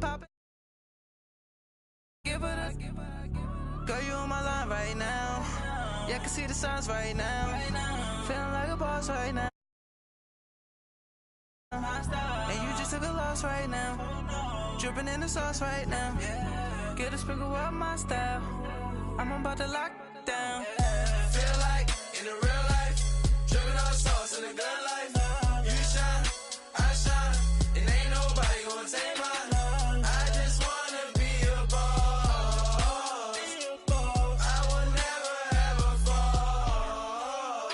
pop it. Give it a girl, you on my line right now. Yeah, I can see the signs right now. Feeling like a boss right now. And you just took a loss right now. Dripping in the sauce right now. Get a sprinkle up my style. I'm about to lock down. Feel like in the real life, dripping on sauce in the good life. You shine, I shine, and ain't nobody gonna take mine. I just wanna be a boss. I will never ever fall.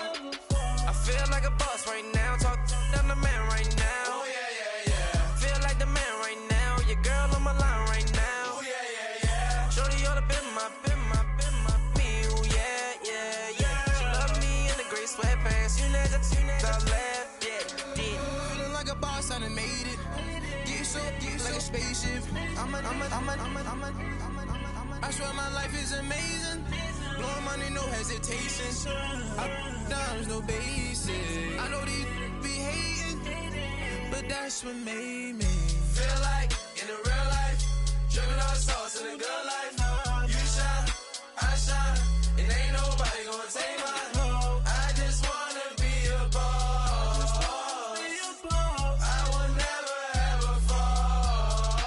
I feel like a boss right now. Talk down the man right now. Oh yeah, yeah, yeah. Feel like the man right now. Your girl on my line right now. Oh yeah, yeah, yeah. Shorty oughta been my me. Oh yeah, yeah, yeah. She love me in the gray sweatpants. You next, I left, yeah. Feeling like a boss, I done made it. Get so like a spaceship. I swear my life is amazing. Blowing money, no hesitation. Dimes, no basic. I know these be hating, but that's what made me feel like in the real life, dripping on sauce in the good life. You shine, I shine, and ain't nobody gonna take mine. I just wanna be a boss. I will never ever fall.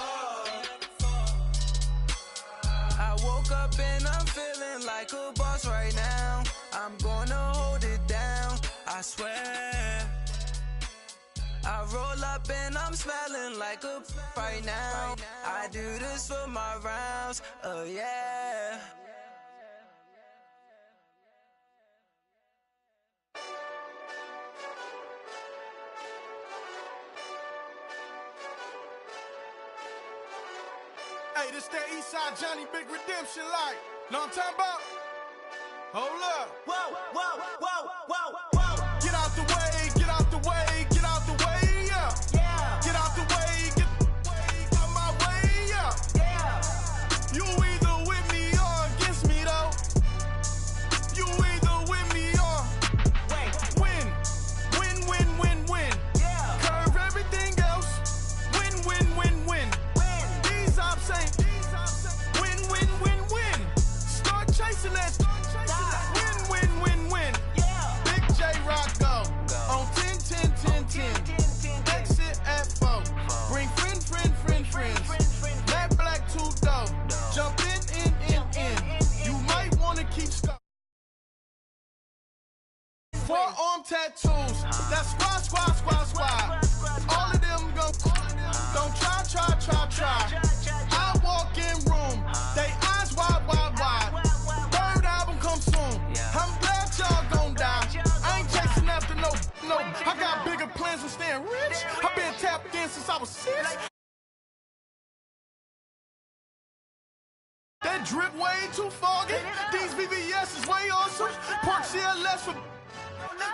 I woke up and I'm feeling like a boss right now. I'm gonna hold it down, I swear. I roll up and I'm smelling like a right now. I do this for my rounds, oh yeah. Hey, this that Eastside Johnny Big Redemption like. Know what I'm talking about? Hold up. Whoa, whoa, whoa, whoa, whoa. Get out the way, get out the way, get out the way, yeah. Yeah. Get out the way, get out my way, yeah. Yeah. You either with me or against me though. You either with me or Wait. win. Win, win, win, win. Yeah. Curve everything else. Win, win, win, win. Win. These ops ain't win, win, win, win. Start chasing that. Win, win, win, win. Yeah. Big J Rock go. On 10, 10, 10, 10. Exit at 4. Bring friends. Matt Black 2 dope. Jump in. You might wanna keep stuff. Forearm tattoos. That's squad. All of them go. Don't try. I walk in room. They eyes wide. Third album come soon. I'm glad y'all gon' die. I ain't chasing after no. I got bigger plans than staying rich. I've been tapped in since I was 6. That drip way too foggy. These VVS is way awesome. Park CLS for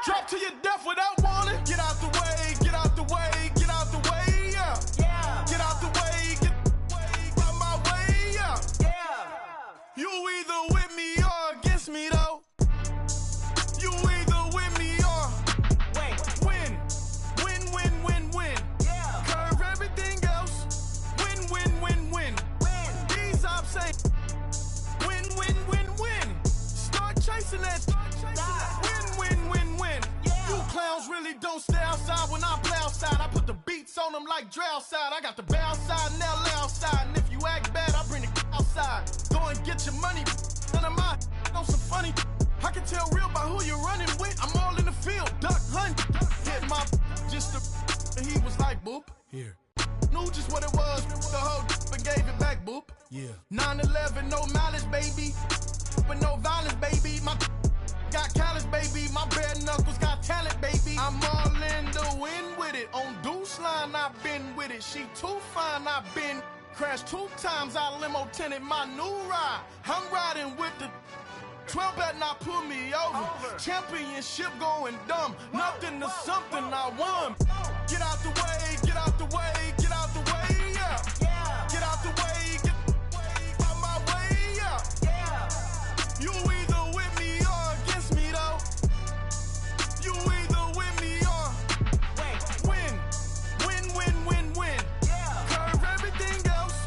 drop to your death without warning. Get out the way, get out the way, get out the way, yeah. Yeah. Get out the way, get out my way, yeah. Yeah. You either with me or against me though. You either with me or Wait. win. Yeah. Curve everything else. Win. Win. These ops ain't win. Start chasing that. Win. Yeah. You clowns really don't stay outside when I play outside. I put the beats on them like Dre outside. I got the bow outside and LA outside. And if you act bad, I bring the outside. Go and get your money. None of my know some funny. I can tell real by who you're running with. I'm all in the field. Duck hunt. Hit my just the. And he was like, boop. Here. Knew just what it was. The whole and gave it back, boop. Yeah. 9/11, no malice, baby. But no violence, baby. My got callous, baby. My bare knuckles got talent, baby. I'm all in the wind with it. On Deuce Line, I've been with it. She too fine, I've been crashed 2 times. I limo tinted my new ride. I'm riding with the 12 better not pull me over. Championship going dumb. Nothing to something I won. Get out the way, get out the way, get out the way, yeah. Yeah. Get out the way, get out my way, yeah. Yeah. You either with me or against me though. You either with me or Wait. win. Yeah. Curve everything else.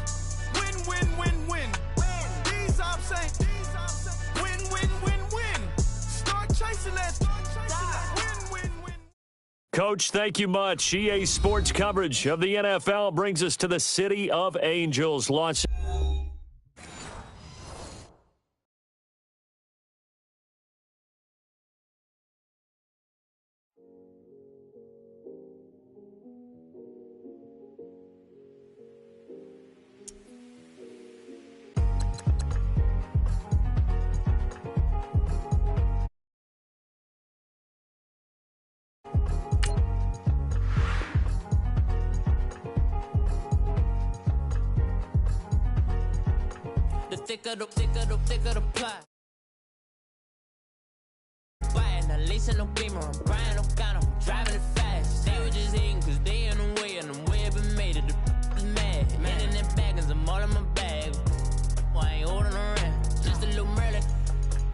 Coach, thank you much. EA Sports coverage of the NFL brings us to the City of Angels, Los The thicker the plot. Buying a lease and no beamer, I'm buying no counter, I'm driving it fast. They were just hating cause they in the way, and the way I've been made it, the is mad. Man in that bag, cause I'm all in my bag. I ain't holding around, just a little Merlin,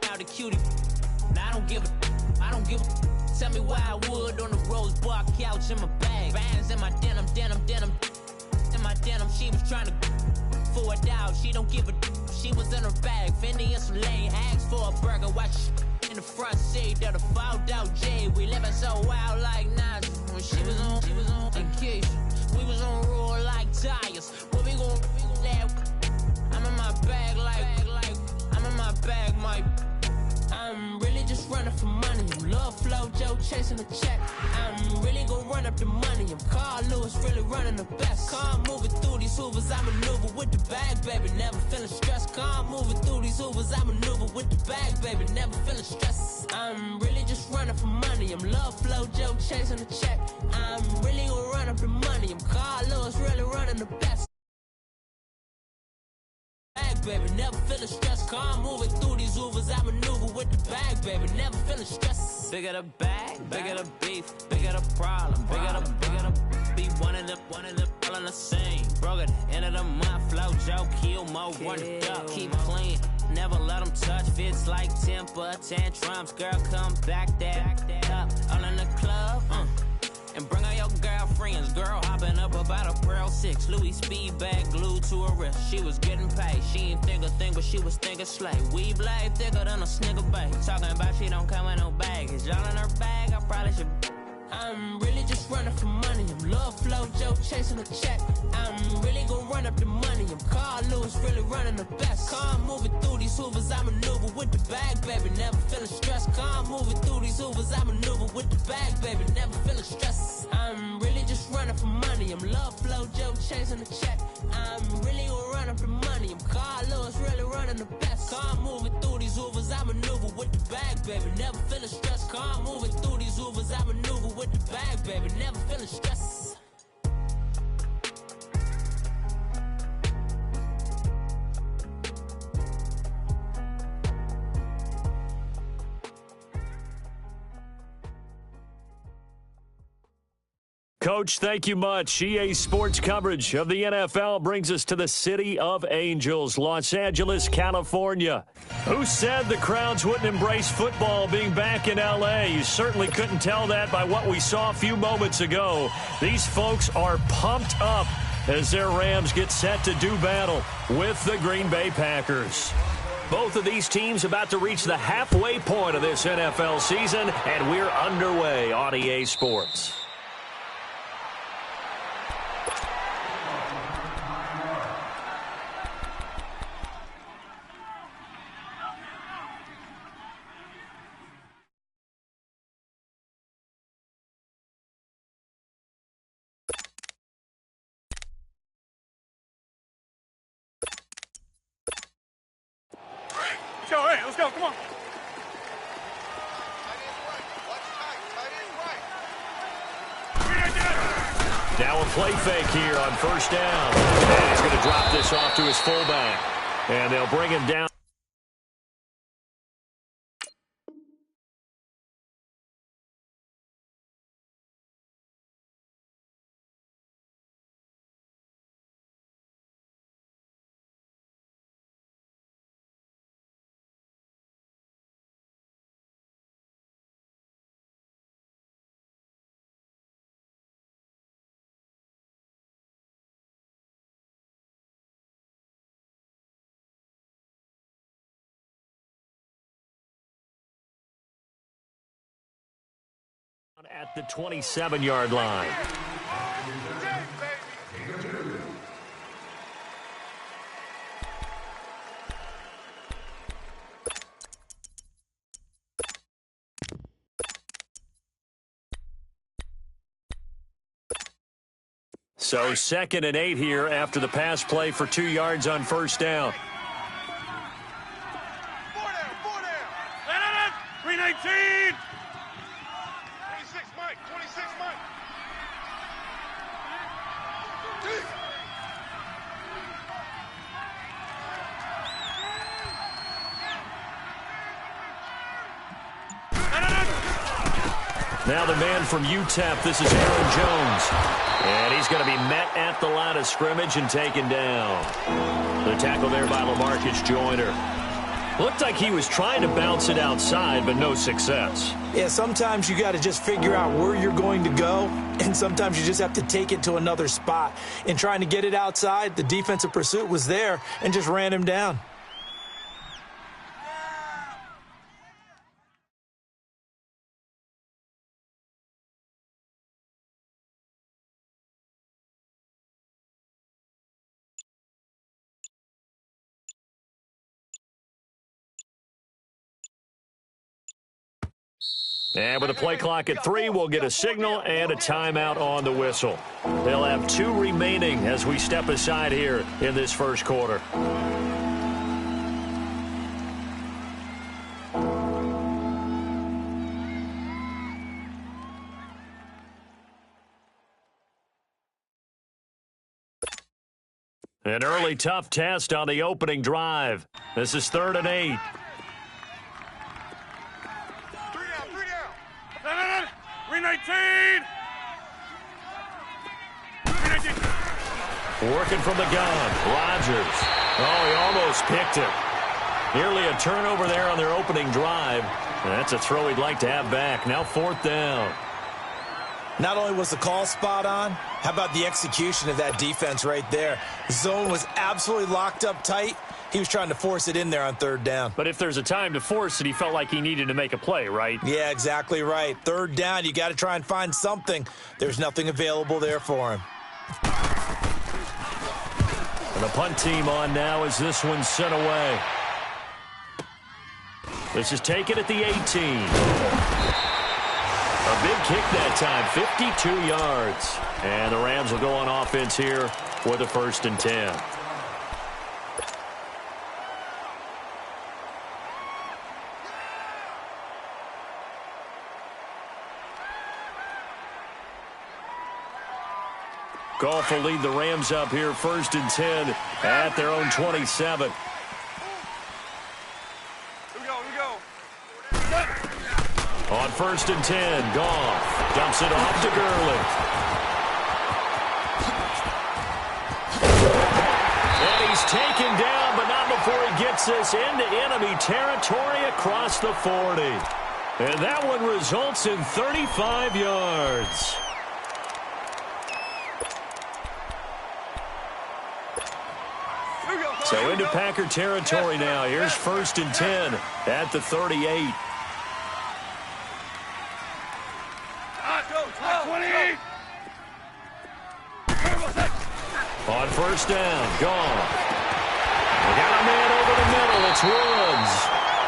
out the cutie. Now I don't give a, tell me why I would on the rose bar couch in my bag. Bands in my denim, in my denim, she was trying to for a doubt, she don't give a, she was in her bag. Fendi and some lane, asked for a burger, watch in the front seat of the fouled out J. We living so wild like Nas. When she was on vacation, we was on roll like tires. What we gon' that? I'm in my bag like I'm in my bag, my. I'm really just running for money. I'm love flow, Joe chasing the check. I'm really gon' run up the money. I'm Carl Lewis, really running the best. Calm moving through these hoovers, I maneuver with the bag, baby. Never feeling stressed. Calm moving through these hoovers, I maneuver with the bag, baby. Never feeling stressed. I'm really just running for money. I'm love flow, Joe chasing the check. I'm really gon' run up the money. I'm Carl Lewis, really running the best. Baby, never feeling stressed. Calm moving through these hoovers, I maneuver with the bag, baby. Never feeling stressed. Bigger the bag, bigger the beef, bigger the problem, bigger the be one of them, all on the same. Broke at the end of the month, flow, Joe, kill, mo, run it up, keep clean. Never let them touch, fits like temper tantrums. Girl, come back that up, all in the club, and bring all your girlfriends. Girl hopping up about a Pearl 6 Louis speed bag glued to her wrist. She was getting paid. She ain't think a thing, but she was thinking slay. We blade thicker than a snigger bag. Talking about she don't come with no baggage. Y'all in her bag, I probably should. I'm really just running for money. I'm love flow, Joe chasing a check. I'm really gon' run up the money. I'm Carl Lewis, really running the best. Calm moving through these hoovers, I maneuver with the bag, baby. Never feeling stressed. Calm moving through these hoovers, I maneuver with the bag, baby. Never feeling stressed. I'm really just running for money. I'm love flow, Joe chasing the check. I'm really gon' run up the money. I'm Carl Lewis, really running the best. Calm moving through these hoovers, I maneuver with the bag, baby. Never feeling stressed. Calm moving through these hoovers, I maneuver with the bag, baby. Never feeling stressed. Coach, thank you much. EA Sports coverage of the NFL brings us to the City of Angels, Los Angeles, California. Who said the crowds wouldn't embrace football being back in L.A.? You certainly couldn't tell that by what we saw a few moments ago. These folks are pumped up as their Rams get set to do battle with the Green Bay Packers. Both of these teams about to reach the halfway point of this NFL season, and we're underway on EA Sports. All right, let's go, come on. Now a play fake here on first down. And he's going to drop this off to his fullback. And they'll bring him down. at the 27-yard line. So 2nd and 8 here after the pass play for 2 yards on first down. 319! 26, Mike. 26, Mike. Now the man from UTEP, this is Aaron Jones. And he's going to be met at the line of scrimmage and taken down. The tackle there by LaMarcus Joyner. Looked like he was trying to bounce it outside, but no success. Yeah, sometimes you got to just figure out where you're going to go, and sometimes you just have to take it to another spot. In trying to get it outside, the defensive pursuit was there and just ran him down. And with a play clock at 3, we'll get a signal and a timeout on the whistle. They'll have 2 remaining as we step aside here in this first quarter. An early tough test on the opening drive. This is 3rd and 8. 319! Working from the gun, Rodgers. Oh, he almost picked it. Nearly a turnover there on their opening drive. And that's a throw he'd like to have back. Now 4th down. Not only was the call spot on, how about the execution of that defense right there? The zone was absolutely locked up tight. He was trying to force it in there on 3rd down. But if there's a time to force it, he felt like he needed to make a play, right? Yeah, exactly right. 3rd down, you got to try and find something. There's nothing available there for him. And the punt team on now as this one's sent away. This is taken at the 18. A big kick that time, 52 yards. And the Rams will go on offense here with a 1st and 10. Goff will lead the Rams up here 1st and 10 at their own 27. On 1st and 10, Goff dumps it off to Gurley. And he's taken down, but not before he gets this into enemy territory across the 40. And that one results in 35 yards. So into Packer territory now. Here's 1st and 10 at the 38. On 1st down, Goff. We got a man over the middle. It's Woods.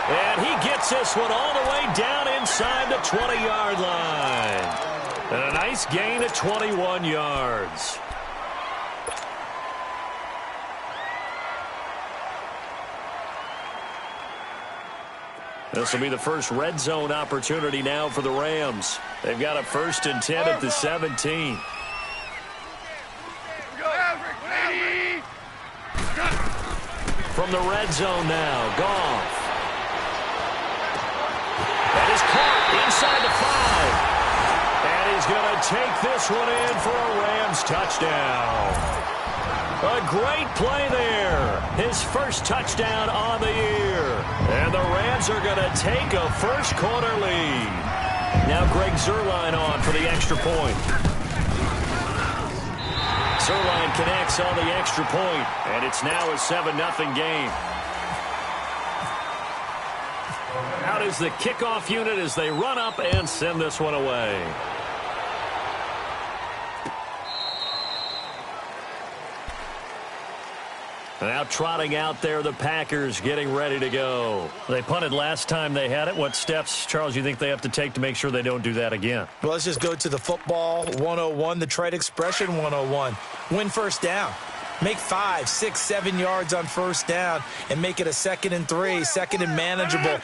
And he gets this one all the way down inside the 20-yard line. And a nice gain of 21 yards. This will be the first red zone opportunity now for the Rams. They've got a 1st and 10 at the 17. From the red zone now, Goff. That is caught inside the 5. And he's going to take this one in for a Rams touchdown. A great play there. His first touchdown on the year. And the Rams are going to take a first quarter lead. Now Greg Zuerlein on for the extra point. Zuerlein connects on the extra point, and it's now a 7-0 game. Out is the kickoff unit as they run up and send this one away. Now trotting out there, the Packers getting ready to go. They punted last time they had it. What steps, Charles, you think they have to take to make sure they don't do that again? Well, let's just go to the football 101, the trade expression 101. Win first down. Make 5, 6, 7 yards on first down and make it a 2nd and 3, 2nd and manageable.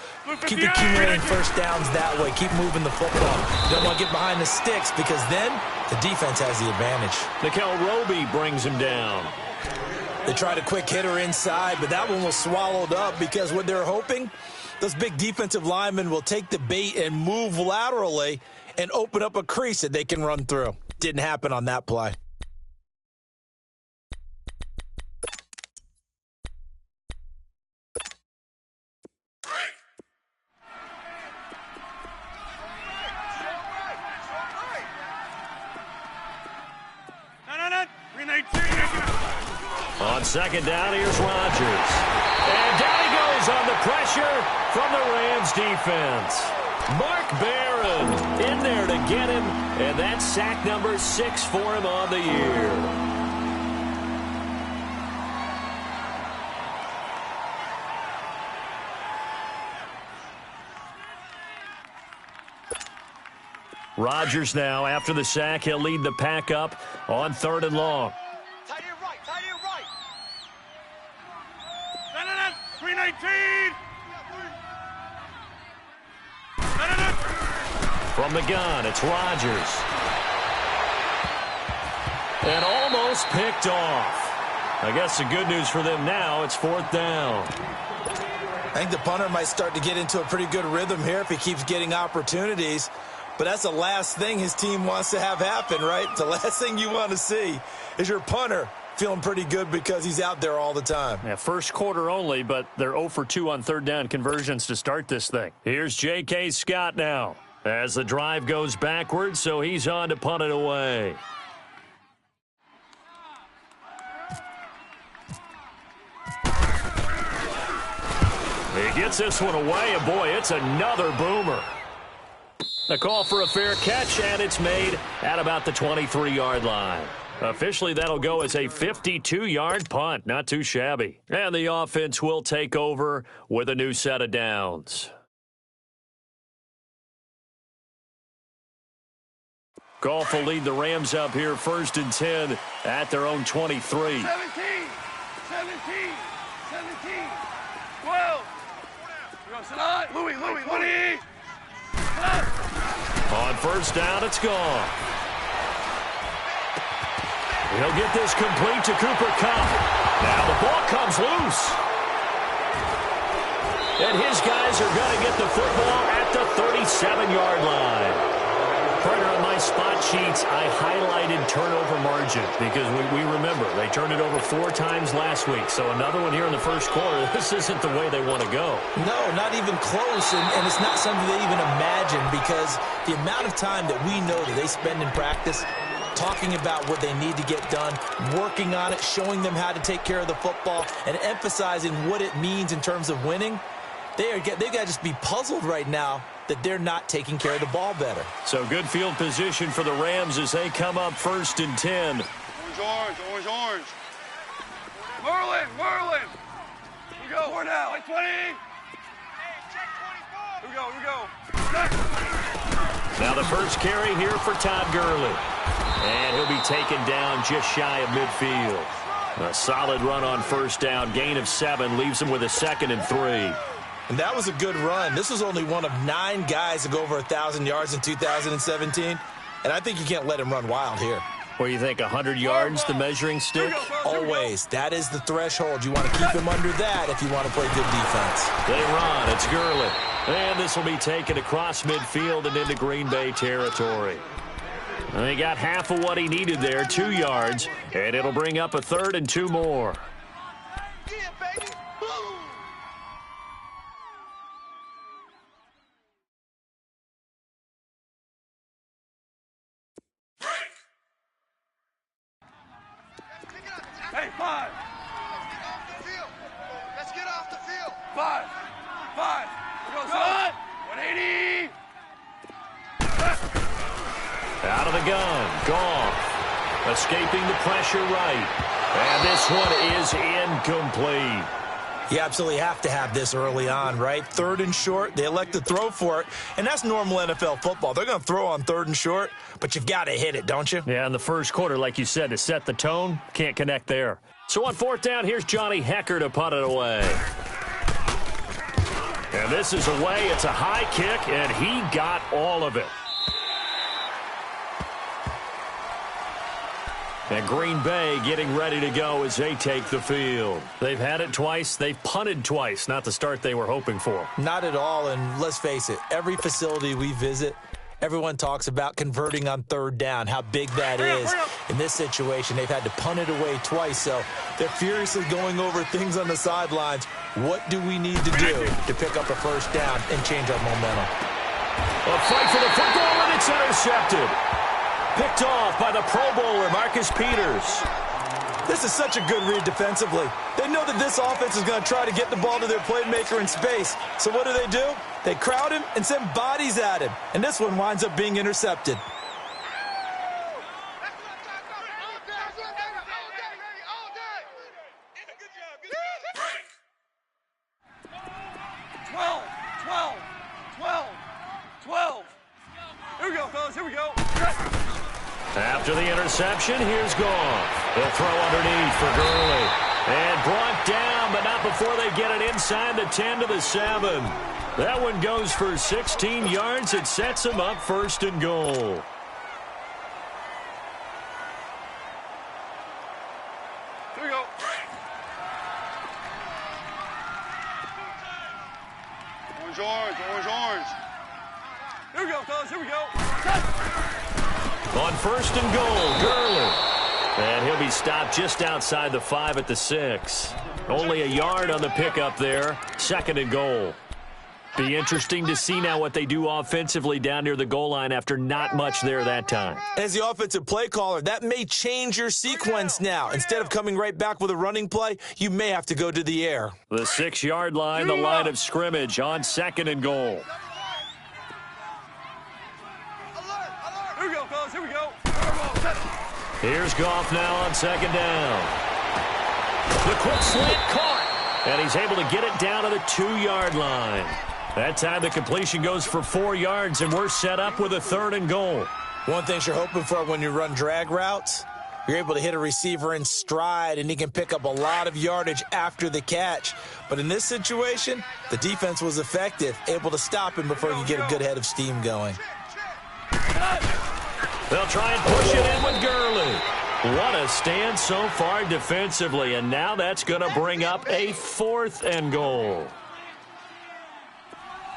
Keep accumulating first downs that way. Keep moving the football. You don't want to get behind the sticks because then the defense has the advantage. Nickel Roby brings him down. They tried a quick hitter inside, but that one was swallowed up because what they're hoping, those big defensive linemen will take the bait and move laterally and open up a crease that they can run through. Didn't happen on that play. On 2nd down, here's Rodgers. And down he goes on the pressure from the Rams defense. Mark Barron in there to get him, and that's sack number 6 for him on the year. Rodgers now, after the sack, he'll lead the pack up on 3rd and long. Tie it right. 319. From the gun, it's Rodgers. And almost picked off. I guess the good news for them now, it's 4th down. I think the punter might start to get into a pretty good rhythm here if he keeps getting opportunities. But that's the last thing his team wants to have happen, right? The last thing you want to see is your punter feeling pretty good because he's out there all the time. Yeah, first quarter only, but they're 0 for 2 on 3rd down conversions to start this thing. Here's J.K. Scott now as the drive goes backwards, so he's on to punt it away. He gets this one away, and boy, it's another boomer. A call for a fair catch, and it's made at about the 23-yard line. Officially, that'll go as a 52-yard punt. Not too shabby. And the offense will take over with a new set of downs. Goff will lead the Rams up here 1st and 10 at their own 23. 17, 12. Louis, 20. On 1st down, it's gone. He'll get this complete to Cooper Kupp. Now the ball comes loose. And his guys are going to get the football at the 37-yard line. Partner, on my spot sheets, I highlighted turnover margin because we remember they turned it over 4 times last week. So another one here in the first quarter. This isn't the way they want to go. No, not even close, and it's not something they even imagine because the amount of time that we know that they spend in practice talking about what they need to get done, working on it, showing them how to take care of the football, and emphasizing what it means in terms of winning. They've got to just be puzzled right now that they're not taking care of the ball better. So good field position for the Rams as they come up 1st and 10. Orange. Merlin. We go. 4 now. 20. Here we go. Now the first carry here for Todd Gurley. And he'll be taken down just shy of midfield. A solid run on 1st down. Gain of 7 leaves him with a 2nd and 3. And that was a good run. This was only one of 9 guys to go over 1,000 yards in 2017. And I think you can't let him run wild here. What do you think, 100 yards, the measuring stick? Always. That is the threshold. You want to keep him under that if you want to play good defense. They run. It's Gurley. And this will be taken across midfield and into Green Bay territory. And he got half of what he needed there, 2 yards. And it'll bring up a 3rd and 2 more. Yeah, baby. Boom. Hey, 5. Let's get off the field. 5. Go, son. 180. Out of the gun. Goff. Escaping the pressure right. And this one is incomplete. You absolutely have to have this early on, right? 3rd and short, they elect to throw for it, and that's normal NFL football. They're going to throw on 3rd and short, but you've got to hit it, don't you? Yeah, in the first quarter, like you said, to set the tone, can't connect there. So on 4th down, here's Johnny Hecker to punt it away. And this is away. It's a high kick, and he got all of it. And Green Bay getting ready to go as they take the field. They've had it twice. They've punted twice. Not the start they were hoping for. Not at all, and let's face it, every facility we visit, everyone talks about converting on 3rd down, how big that is. In this situation, they've had to punt it away twice, so they're furiously going over things on the sidelines. What do we need to do to pick up a 1st down and change our momentum? A fight for the football, and it's intercepted. Picked off by the Pro Bowler, Marcus Peters. This is such a good read defensively. They know that this offense is going to try to get the ball to their playmaker in space. So what do? They crowd him and send bodies at him. And this one winds up being intercepted. Here we go, fellas. Here we go. After the interception, here's Goff. They'll throw underneath for Gurley. And brought down, but not before they get it inside the 10 to the 7. That one goes for 16 yards. It sets them up 1st and goal. Here we go. Orange. Here we go, fellas. Here we go. On 1st and goal, Gurley. And he'll be stopped just outside the 5 at the 6. Only a yard on the pickup there. 2nd and goal. Be interesting to see now what they do offensively down near the goal line after not much there that time. As the offensive play caller, that may change your sequence now. Instead of coming right back with a running play, you may have to go to the air. The 6-yard line, the line of scrimmage on 2nd and goal. Here we go, fellas. Here we go. Here's Goff now on 2nd down. The quick slant caught, and he's able to get it down to the 2-yard line. That time the completion goes for 4 yards, and we're set up with a 3rd and goal. One thing you're hoping for when you run drag routes, you're able to hit a receiver in stride, and he can pick up a lot of yardage after the catch. But in this situation, the defense was effective, able to stop him before he could get a good head of steam going. They'll try and push it in with Gurley. What a stand so far defensively, and now that's going to bring up a 4th and goal.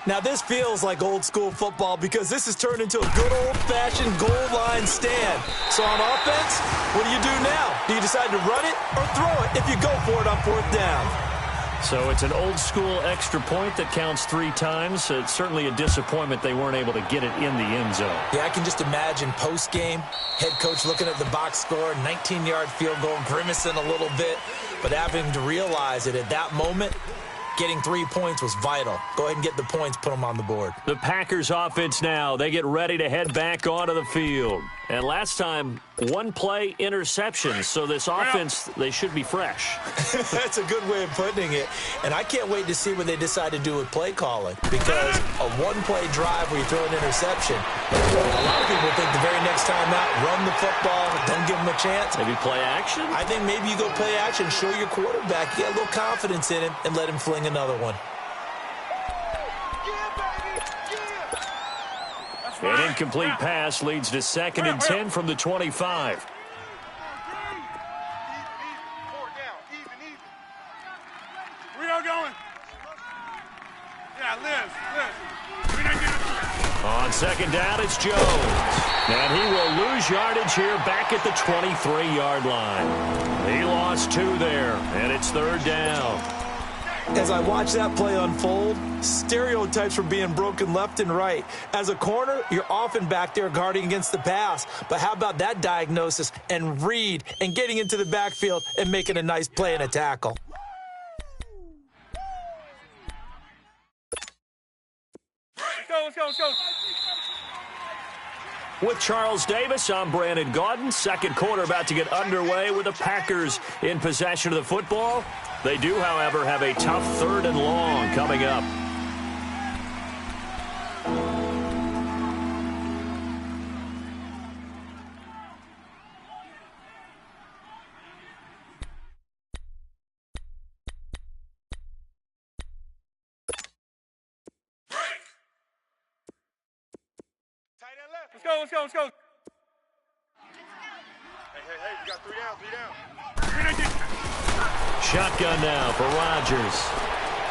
Now this feels like old school football because this has turned into a good old-fashioned goal line stand. So on offense, what do you do now? Do you decide to run it or throw it if you go for it on 4th down? So it's an old-school extra point that counts 3 times. It's certainly a disappointment they weren't able to get it in the end zone. Yeah, I can just imagine post-game, head coach looking at the box score, 19-yard field goal, grimacing a little bit, but having to realize that at that moment, getting 3 points was vital. Go ahead and get the points, put them on the board. The Packers offense now, they get ready to head back onto the field. And last time, 1-play interception. So this offense, they should be fresh. That's a good way of putting it. And I can't wait to see what they decide to do with play calling. Because a 1-play drive where you throw an interception, a lot of people think the very next time out, run the football, don't give them a chance. Maybe play action? I think maybe you go play action, show your quarterback, get a little confidence in him, and let him fling another one. An incomplete pass leads to 2nd and 10 from the 25. We are going. Yeah, Liz. On 2nd down, it's Jones. And he will lose yardage here back at the 23-yard line. He lost 2 there, and it's 3rd down. As I watch that play unfold, stereotypes were being broken left and right. As a corner, you're often back there guarding against the pass. But how about that diagnosis and read and getting into the backfield and making a nice play and a tackle? Let's go. With Charles Davis, I'm Brandon Gaudin. Second quarter about to get underway with the Packers in possession of the football. They do, however, have a tough 3rd and long coming up. Let's go. Hey, we got 3 down. Shotgun now for Rodgers.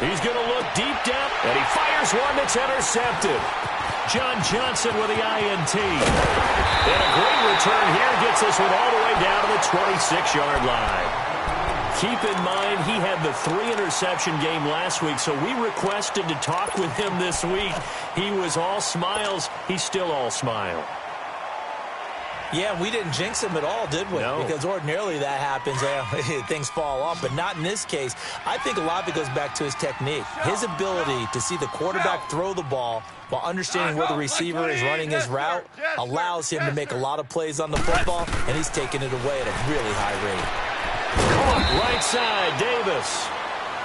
He's going to look deep down, and he fires one that's intercepted. John Johnson with the INT. And a great return here gets this one all the way down to the 26-yard line. Keep in mind, he had the 3-interception game last week, so we requested to talk with him this week. He was all smiles. He's still all smile. Yeah, we didn't jinx him at all, did we? No. Because ordinarily that happens. Things fall off, but not in this case. I think a lot of it goes back to his technique. His ability to see the quarterback throw the ball while understanding where the receiver is running his route allows him to make a lot of plays on the football, and he's taking it away at a really high rate. Caught right side, Davis.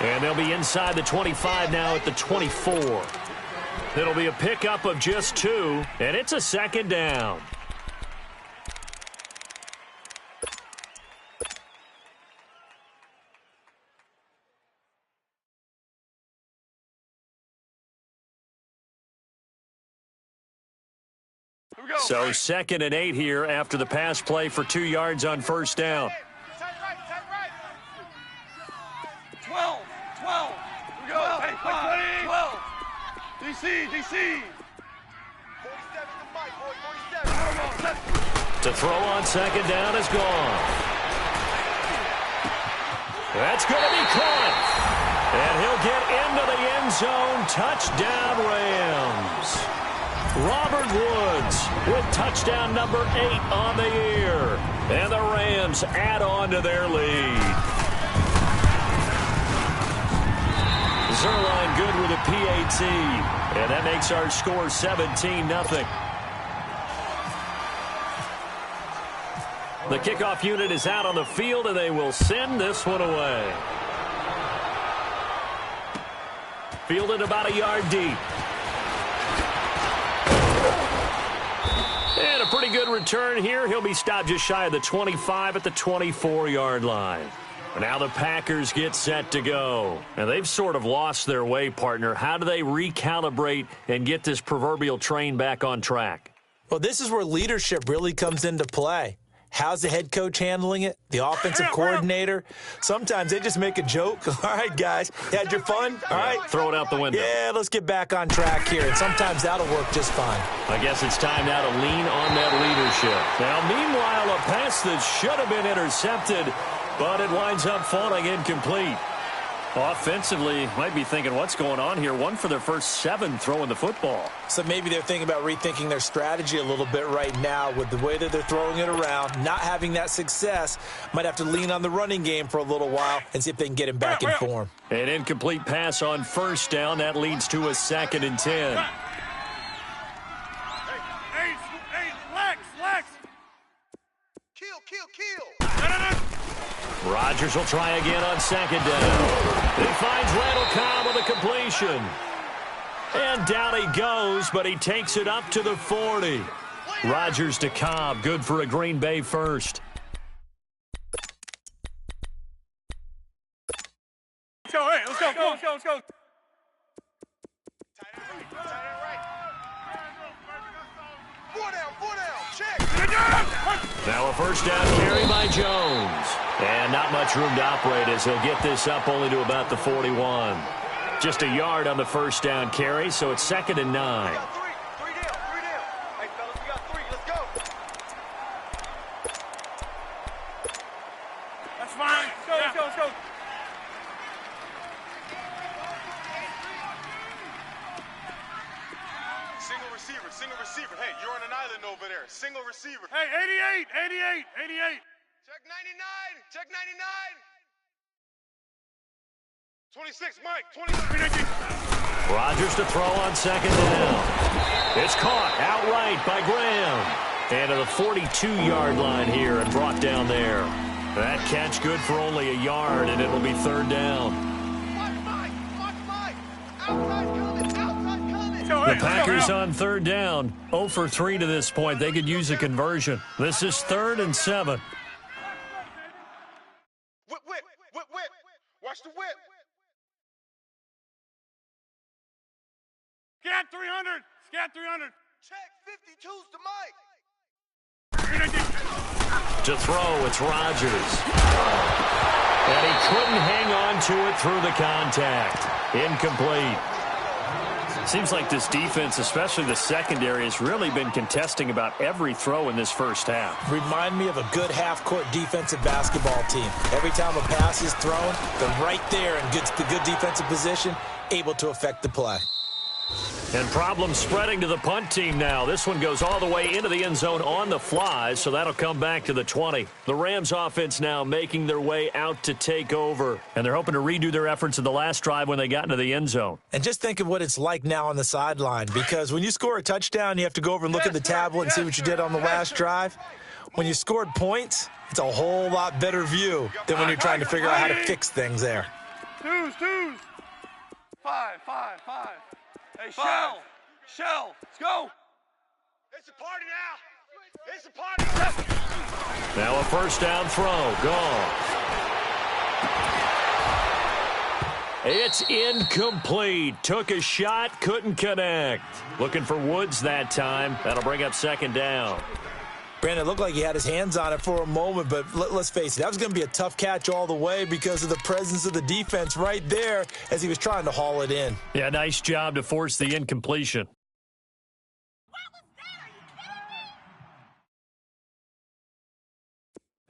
And they'll be inside the 25 now at the 24. It'll be a pickup of just 2, and it's a 2nd down. So 2nd and 8 here after the pass play for 2 yards on 1st down. 12. Here we go. 12. DC. 47 to Mike, boy. 47. To throw on 2nd down is gone. That's going to be caught. And he'll get into the end zone. Touchdown, Rams. Robert Woods with touchdown number 8 on the year. And the Rams add on to their lead. Zerline good with a PAT. And that makes our score 17-0. The kickoff unit is out on the field, and they will send this one away. Fielded about a yard deep. And a pretty good return here. He'll be stopped just shy of the 25 at the 24-yard line. Now the Packers get set to go. And they've sort of lost their way, partner. How do they recalibrate and get this proverbial train back on track? Well, this is where leadership really comes into play. How's the head coach handling it? The offensive coordinator? Sometimes they just make a joke. All right, guys, you had your fun? All right. Throw it out the window. Yeah, let's get back on track here. And sometimes that'll work just fine. I guess it's time now to lean on that leadership. Now, meanwhile, a pass that should have been intercepted, but it winds up falling incomplete. Offensively, might be thinking, what's going on here? 1 for their first 7 throwing the football. So maybe they're thinking about rethinking their strategy a little bit right now with the way that they're throwing it around, not having that success. Might have to lean on the running game for a little while and see if they can get him back in form. An incomplete pass on 1st down. That leads to a 2nd and 10. Hey, Lex. Kill. Rodgers will try again on 2nd down. He finds Randall Cobb with a completion. And down he goes, but he takes it up to the 40. Rodgers to Cobb, good for a Green Bay first. Let's go. Four down, check. Now a 1st down carry by Jones. And not much room to operate as he'll get this up only to about the 41. Just a yard on the 1st down carry, so it's 2nd and 9. We got three down. Hey, fellas, we got 3. Let's go. That's fine. Let's go. Single receiver. Hey, you're on an island over there. Single receiver. Hey, 88. Check 99. 26, Mike. 26. Rodgers to throw on 2nd down. It's caught outright by Graham. And to the 42-yard line here and brought down there. That catch good for only a yard, and it'll be third down. The Packers on third down. 0 for 3 to this point. They could use a conversion. This is 3rd and 7. Whip. Watch the whip. Scat 300. Scat 300. Check 52's the mic. To throw, it's Rodgers. And he couldn't hang on to it through the contact. Incomplete. Seems like this defense, especially the secondary, has really been contesting about every throw in this first half. Remind me of a good half-court defensive basketball team. Every time a pass is thrown, they're right there in the good defensive position, able to affect the play. And problems spreading to the punt team now. This one goes all the way into the end zone on the fly, so that'll come back to the 20. The Rams offense now making their way out to take over, and they're hoping to redo their efforts in the last drive when they got into the end zone. And just think of what it's like now on the sideline, because when you score a touchdown, you have to go over and look at the tablet and see what you did on the last drive. When you scored points, it's a whole lot better view than when you're trying to figure out how to fix things there. Twos. 5. Hey, Shell, let's go. It's a party now. Now a first down throw. Gone. It's incomplete. Took a shot, couldn't connect. Looking for Woods that time. That'll bring up second down. Brandon, it looked like he had his hands on it for a moment, but let's face it, that was going to be a tough catch all the way because of the presence of the defense right there as he was trying to haul it in. Yeah, nice job to force the incompletion.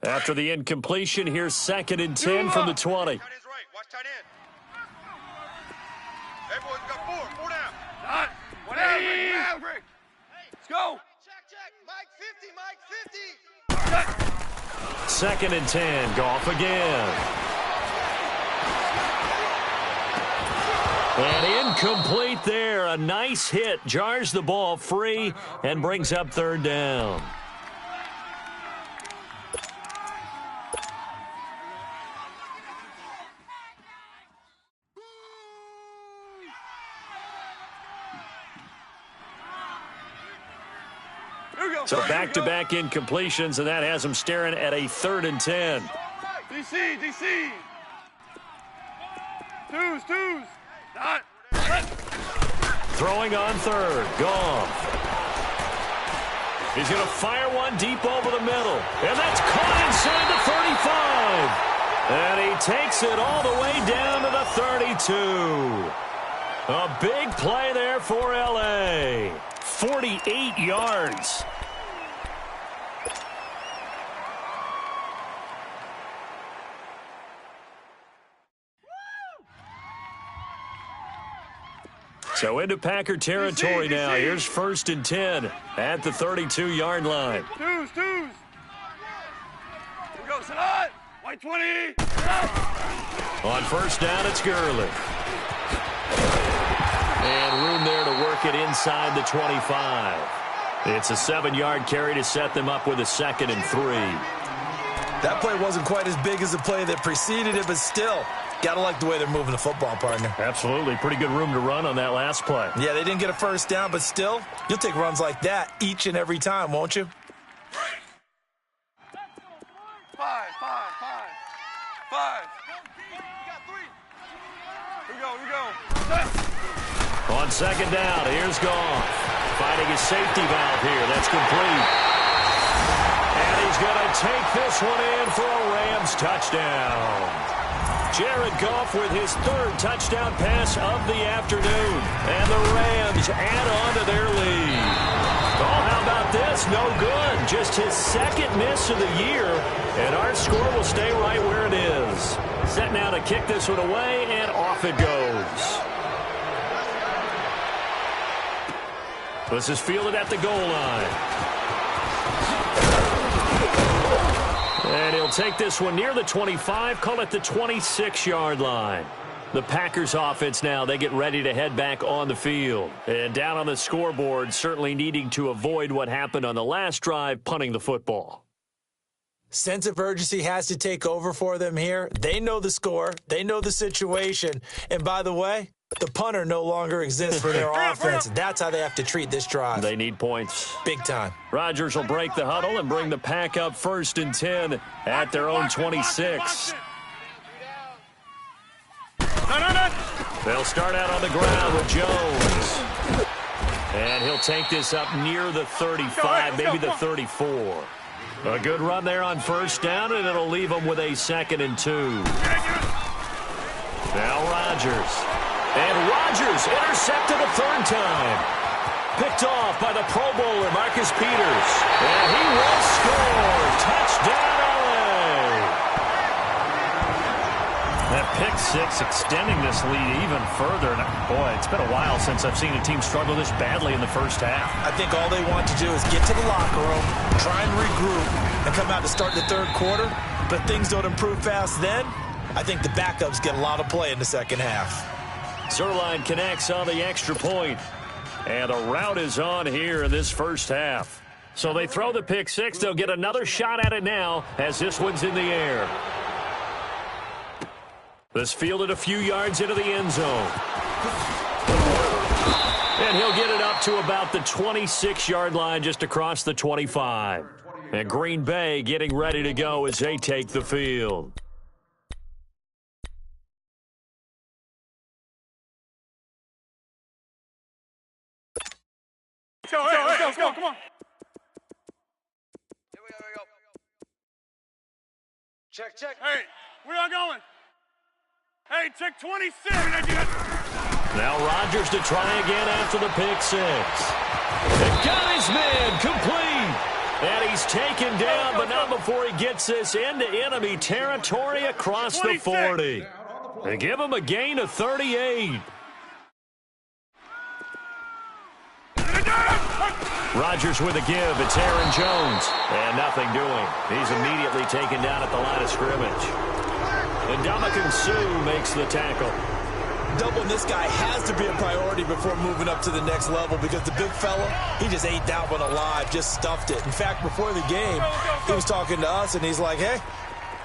After the incompletion, here's 2nd and 10 from the 20. Tight end's right. Watch tight end. Everyone's got 4 down. Maverick. Let's go. Check. Mike 50. 2nd and 10. Goff again. And incomplete there. A nice hit. Jars the ball free and brings up third down. So back-to-back incompletions, and that has them staring at a 3rd and 10. DC. Twos. Dot. Throwing on 3rd. Goff. He's going to fire one deep over the middle. And that's caught inside the 35. And he takes it all the way down to the 32. A big play there for L.A. 48 yards. So into Packer territory now. Here's 1st and 10 at the 32-yard line. Twos. Here we go, Salat. White 20. On first down, it's Gurley. And room there to work it inside the 25. It's a 7-yard carry to set them up with a 2nd and 3. That play wasn't quite as big as the play that preceded it, but still, got to like the way they're moving the football, partner. Absolutely. Pretty good room to run on that last play. Yeah, they didn't get a first down, but still, you'll take runs like that each and every time, won't you? 5. We got 3. Here we go. On second down, here's Goff. Finding his safety valve here. That's complete. And he's going to take this one in for a Rams touchdown. Jared Goff with his 3rd touchdown pass of the afternoon. And the Rams add on to their lead. Oh, how about this? No good. Just his 2nd miss of the year. And our score will stay right where it is. Set now to kick this one away, and off it goes. This is fielded at the goal line. And he'll take this one near the 25, call it the 26-yard line. The Packers offense now, they get ready to head back on the field. And down on the scoreboard, certainly needing to avoid what happened on the last drive, punting the football. Sense of urgency has to take over for them here. They know the score. They know the situation. And by the way, the punter no longer exists for their offense. That's how they have to treat this drive. They need points. Big time. Rodgers will break the huddle and bring the Pack up 1st and 10 at their own 26. They'll start out on the ground with Jones. And he'll take this up near the 35, maybe the 34. A good run there on 1st down, and it'll leave them with a 2nd and 2. Now Rodgers. And Rodgers intercepted a 3rd time. Picked off by the Pro Bowler, Marcus Peters. And he will score. Touchdown, LA. That pick 6 extending this lead even further. And boy, it's been a while since I've seen a team struggle this badly in the first half. I think all they want to do is get to the locker room, try and regroup, and come out to start the 3rd quarter. But things don't improve fast then. I think the backups get a lot of play in the 2nd half. Zerline connects on the extra point. And a rout is on here in this first half. So they throw the pick 6. They'll get another shot at it now as this one's in the air. This fielded a few yards into the end zone. And he'll get it up to about the 26-yard line just across the 25. And Green Bay getting ready to go as they take the field. Let's go, come on. Here we go. Check. Hey, where y'all going? Hey, check 26. Now Rodgers to try again after the pick 6. And got his man complete. And he's taken down, but not before he gets this into enemy territory across the 40. They give him a gain of 38. Rodgers with a give. It's Aaron Jones. And nothing doing. He's immediately taken down at the line of scrimmage. And Ndamukong Suh makes the tackle. Doubling this guy has to be a priority before moving up to the next level because the big fella, he just ate that one alive, just stuffed it. In fact, before the game, he was talking to us, and he's like, hey,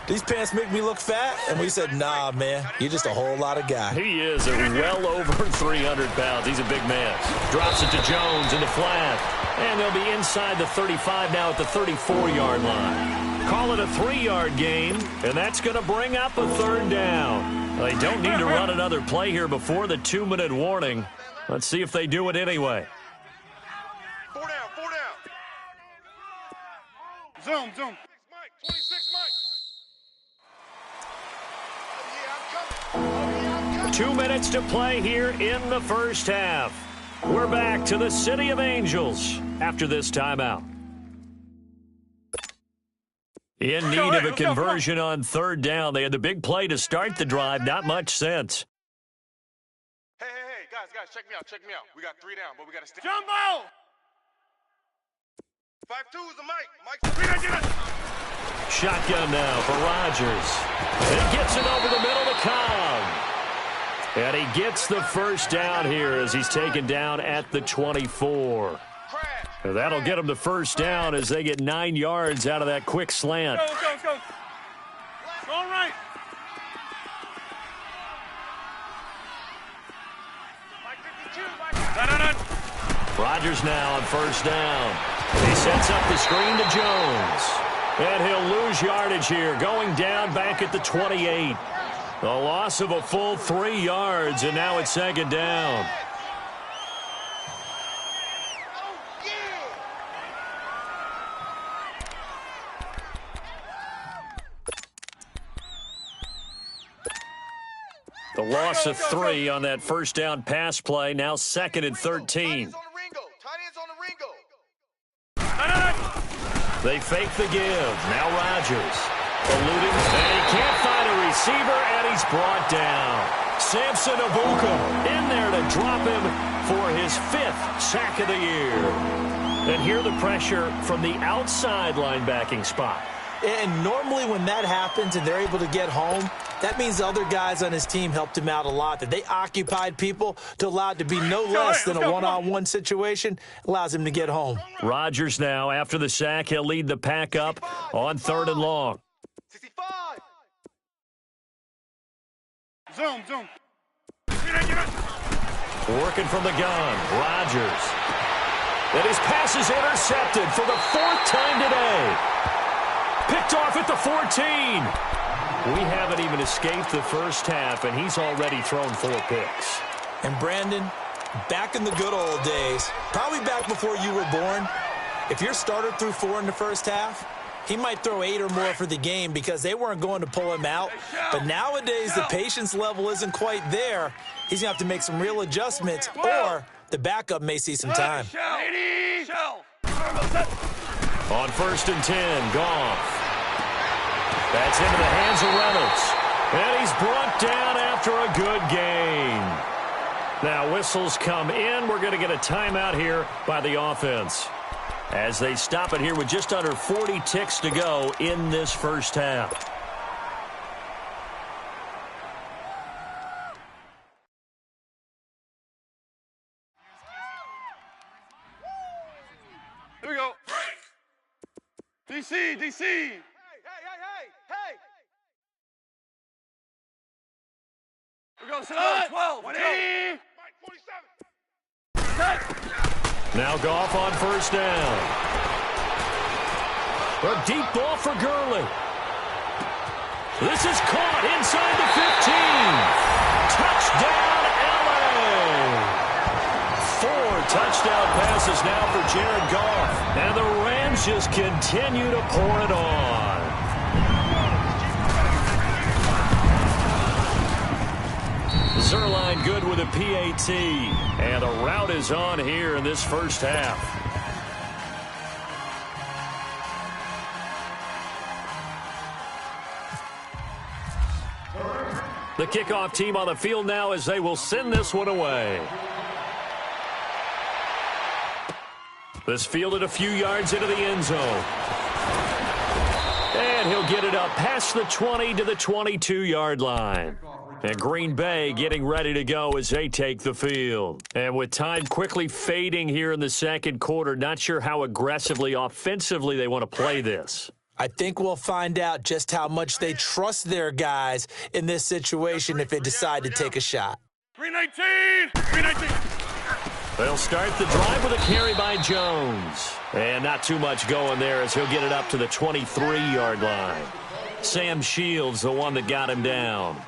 these pants make me look fat? And we said, nah, man, you're just a whole lot of guy. He is well over 300 pounds. He's a big man. Drops it to Jones in the flat. And they'll be inside the 35 now at the 34-yard line. Call it a 3-yard gain, and that's going to bring up a 3rd down. They don't need to run another play here before the 2-minute warning. Let's see if they do it anyway. 4 down. Zoom. 26 Mike. 2 minutes to play here in the first half. We're back to the City of Angels after this timeout. In need of a conversion on 3rd down. They had the big play to start the drive. Not much sense. Hey, guys, check me out. We got 3 down, but we got to stay. Jumbo! 5-2 is the Mike. Shotgun now for Rodgers. And he gets it over the middle to Cobb. And he gets the 1st down here as he's taken down at the 24. And that'll get him the 1st down as they get 9 yards out of that quick slant. Let's go. Go right. Rodgers now on 1st down. He sets up the screen to Jones. And he'll lose yardage here, going down back at the 28. A loss of a full 3 yards, and now it's 2nd down. The loss of 3 on that 1st down pass play, now 2nd and 13. They fake the give. Now Rodgers. Eluding, and he can't find a receiver, and he's brought down. Samson Ebukam in there to drop him for his 5th sack of the year. And here the pressure from the outside linebacking spot. And normally when that happens and they're able to get home, that means the other guys on his team helped him out a lot, that they occupied people to allow it to be no less than a one-on-one situation, allows him to get home. Rodgers now, after the sack, he'll lead the pack up on 3rd and long. 65. Zoom. Working from the gun, Rodgers. And his pass is intercepted for the 4th time today. Picked off at the 14. We haven't even escaped the first half, and he's already thrown 4 picks. And Brandon, back in the good old days, probably back before you were born, if your starter threw 4 in the first half, he might throw 8 or more for the game because they weren't going to pull him out. But nowadays, the patience level isn't quite there. He's going to have to make some real adjustments, or the backup may see some time. On 1st and 10, Goff. That's into the hands of Reynolds. And he's brought down after a good gain. Now whistles come in. We're going to get a timeout here by the offense, as they stop it here with just under 40 ticks to go in this first half. Here we go. DC. Hey. We're going to sit on 12. 47. Now Goff on 1st down. A deep ball for Gurley. This is caught inside the 15. Touchdown, LA. 4 touchdown passes now for Jared Goff. And the Rams just continue to pour it on. Zerline good with a PAT. And the route is on here in this first half. The kickoff team on the field now as they will send this one away. This fielded a few yards into the end zone. And he'll get it up past the 20 to the 22-yard line. And Green Bay getting ready to go as they take the field. And with time quickly fading here in the second quarter, not sure how aggressively, offensively they want to play this. I think we'll find out just how much they trust their guys in this situation if they decide to take a shot. 319. They'll start the drive with a carry by Jones. And not too much going there as he'll get it up to the 23-yard line. Sam Shields, the one that got him down.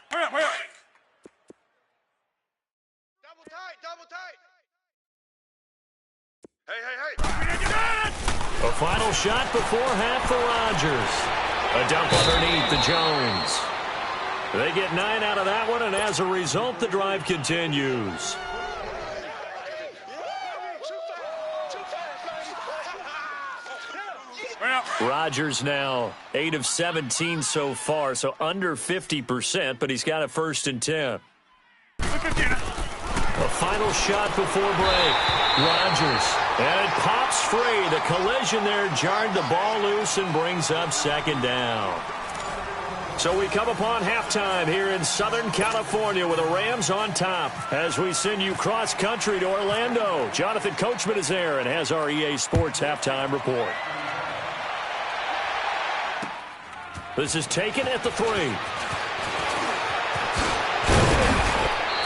Hurry up. Double tight. Hey. A final shot before half for Rodgers. A dump underneath to Jones. They get 9 out of that one, and as a result, the drive continues. Rodgers now 8 of 17 so far, so under 50%, but he's got a 1st and 10. A final shot before break. Rodgers. And it pops free. The collision there jarred the ball loose and brings up 2nd down. So we come upon halftime here in Southern California with the Rams on top as we send you cross-country to Orlando. Jonathan Coachman is there and has our EA Sports halftime report. This is taken at the 3.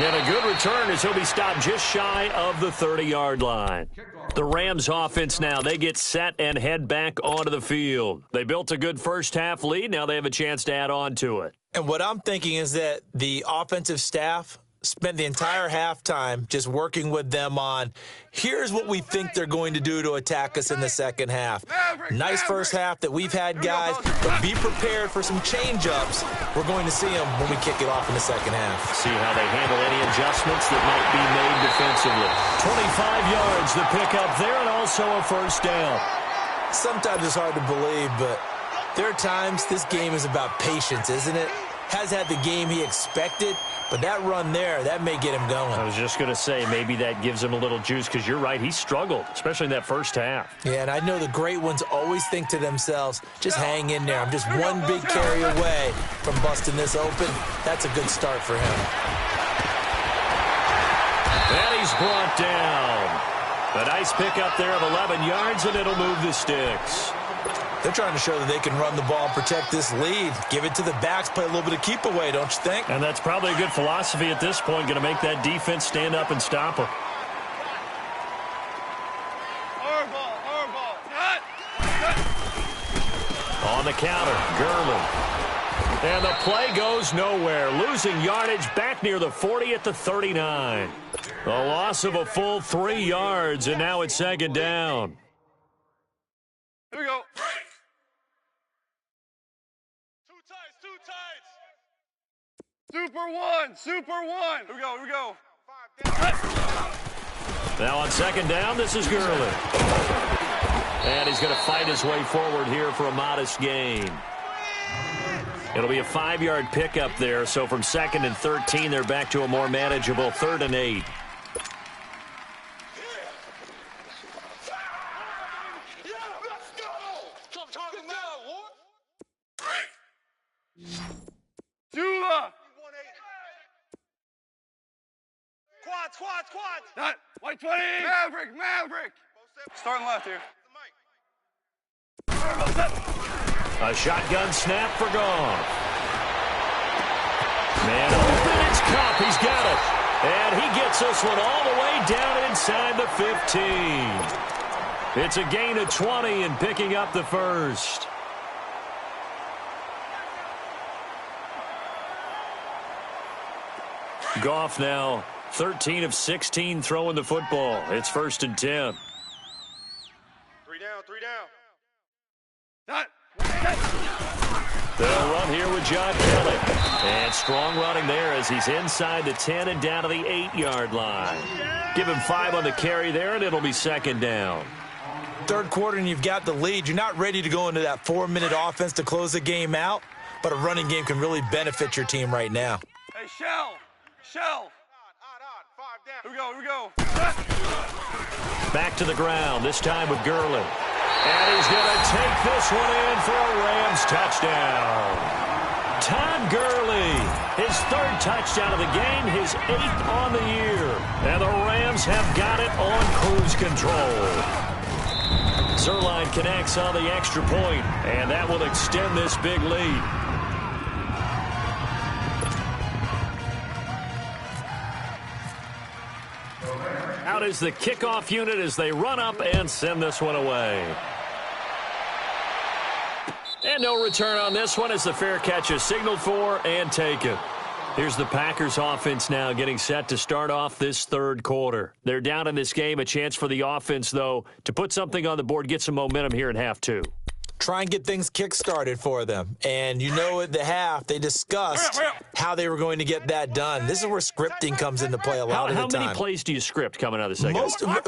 And a good return as he'll be stopped just shy of the 30-yard line. The Rams offense now, they get set and head back onto the field. They built a good first half lead. Now they have a chance to add on to it. And what I'm thinking is that the offensive staff spent the entire halftime just working with them on, here's what we think they're going to do to attack us in the second half. Nice first half that we've had, guys, but be prepared for some change-ups. We're going to see them when we kick it off in the second half. See how they handle any adjustments that might be made defensively. 25 yards the pickup there, and also a 1st down. Sometimes it's hard to believe, but there are times this game is about patience, isn't it? has had the game he expected, but that run there, that may get him going. I was just going to say, maybe that gives him a little juice, because you're right, he struggled, especially in that first half. Yeah, and I know the great ones always think to themselves, just hang in there. I'm just one big carry away from busting this open. That's a good start for him. And he's brought down. A nice pickup there of 11 yards, and it'll move the sticks. They're trying to show that they can run the ball and protect this lead. Give it to the backs, play a little bit of keep away, don't you think? And that's probably a good philosophy at this point, going to make that defense stand up and stop them. On the counter, Gurley. And the play goes nowhere. Losing yardage back near the 40 at the 39. A loss of a full 3 yards, and now it's second down. Here we go. Two tights. Super one. Here we go. Now on second down, this is Gurley. And he's going to fight his way forward here for a modest gain. It'll be a 5-yard pickup there, so from 2nd and 13, they're back to a more manageable 3rd and 8. Quads. White 20. Maverick. Starting left here. A shotgun snap for Goff. Man open, it's Cup. He's got it. And he gets this one all the way down inside the 15. It's a gain of 20 and picking up the first. Goff now 13 of 16 throwing the football. It's 1st and 10. Three down. They'll run here with John Kelly. And strong running there as he's inside the 10 and down to the 8-yard line. Give him 5 on the carry there, and it'll be second down. Third quarter, and you've got the lead. You're not ready to go into that 4-minute offense to close the game out, but a running game can really benefit your team right now. Hey, Shell. Here we go. Back to the ground, this time with Gurley. And he's going to take this one in for a Rams touchdown. Todd Gurley, his 3rd touchdown of the game, his 8th on the year. And the Rams have got it on cruise control. Zerline connects on the extra point, and that will extend this big lead. Out is the kickoff unit as they run up and send this one away. And no return on this one as the fair catch is signaled for and taken. Here's the Packers offense now getting set to start off this 3rd quarter. They're down in this game. A chance for the offense, though, to put something on the board, get some momentum here in half 2. Try and get things kick-started for them. And you know at the half, they discussed how they were going to get that done. This is where scripting comes into play a lot of the time. How many plays do you script coming out of the second?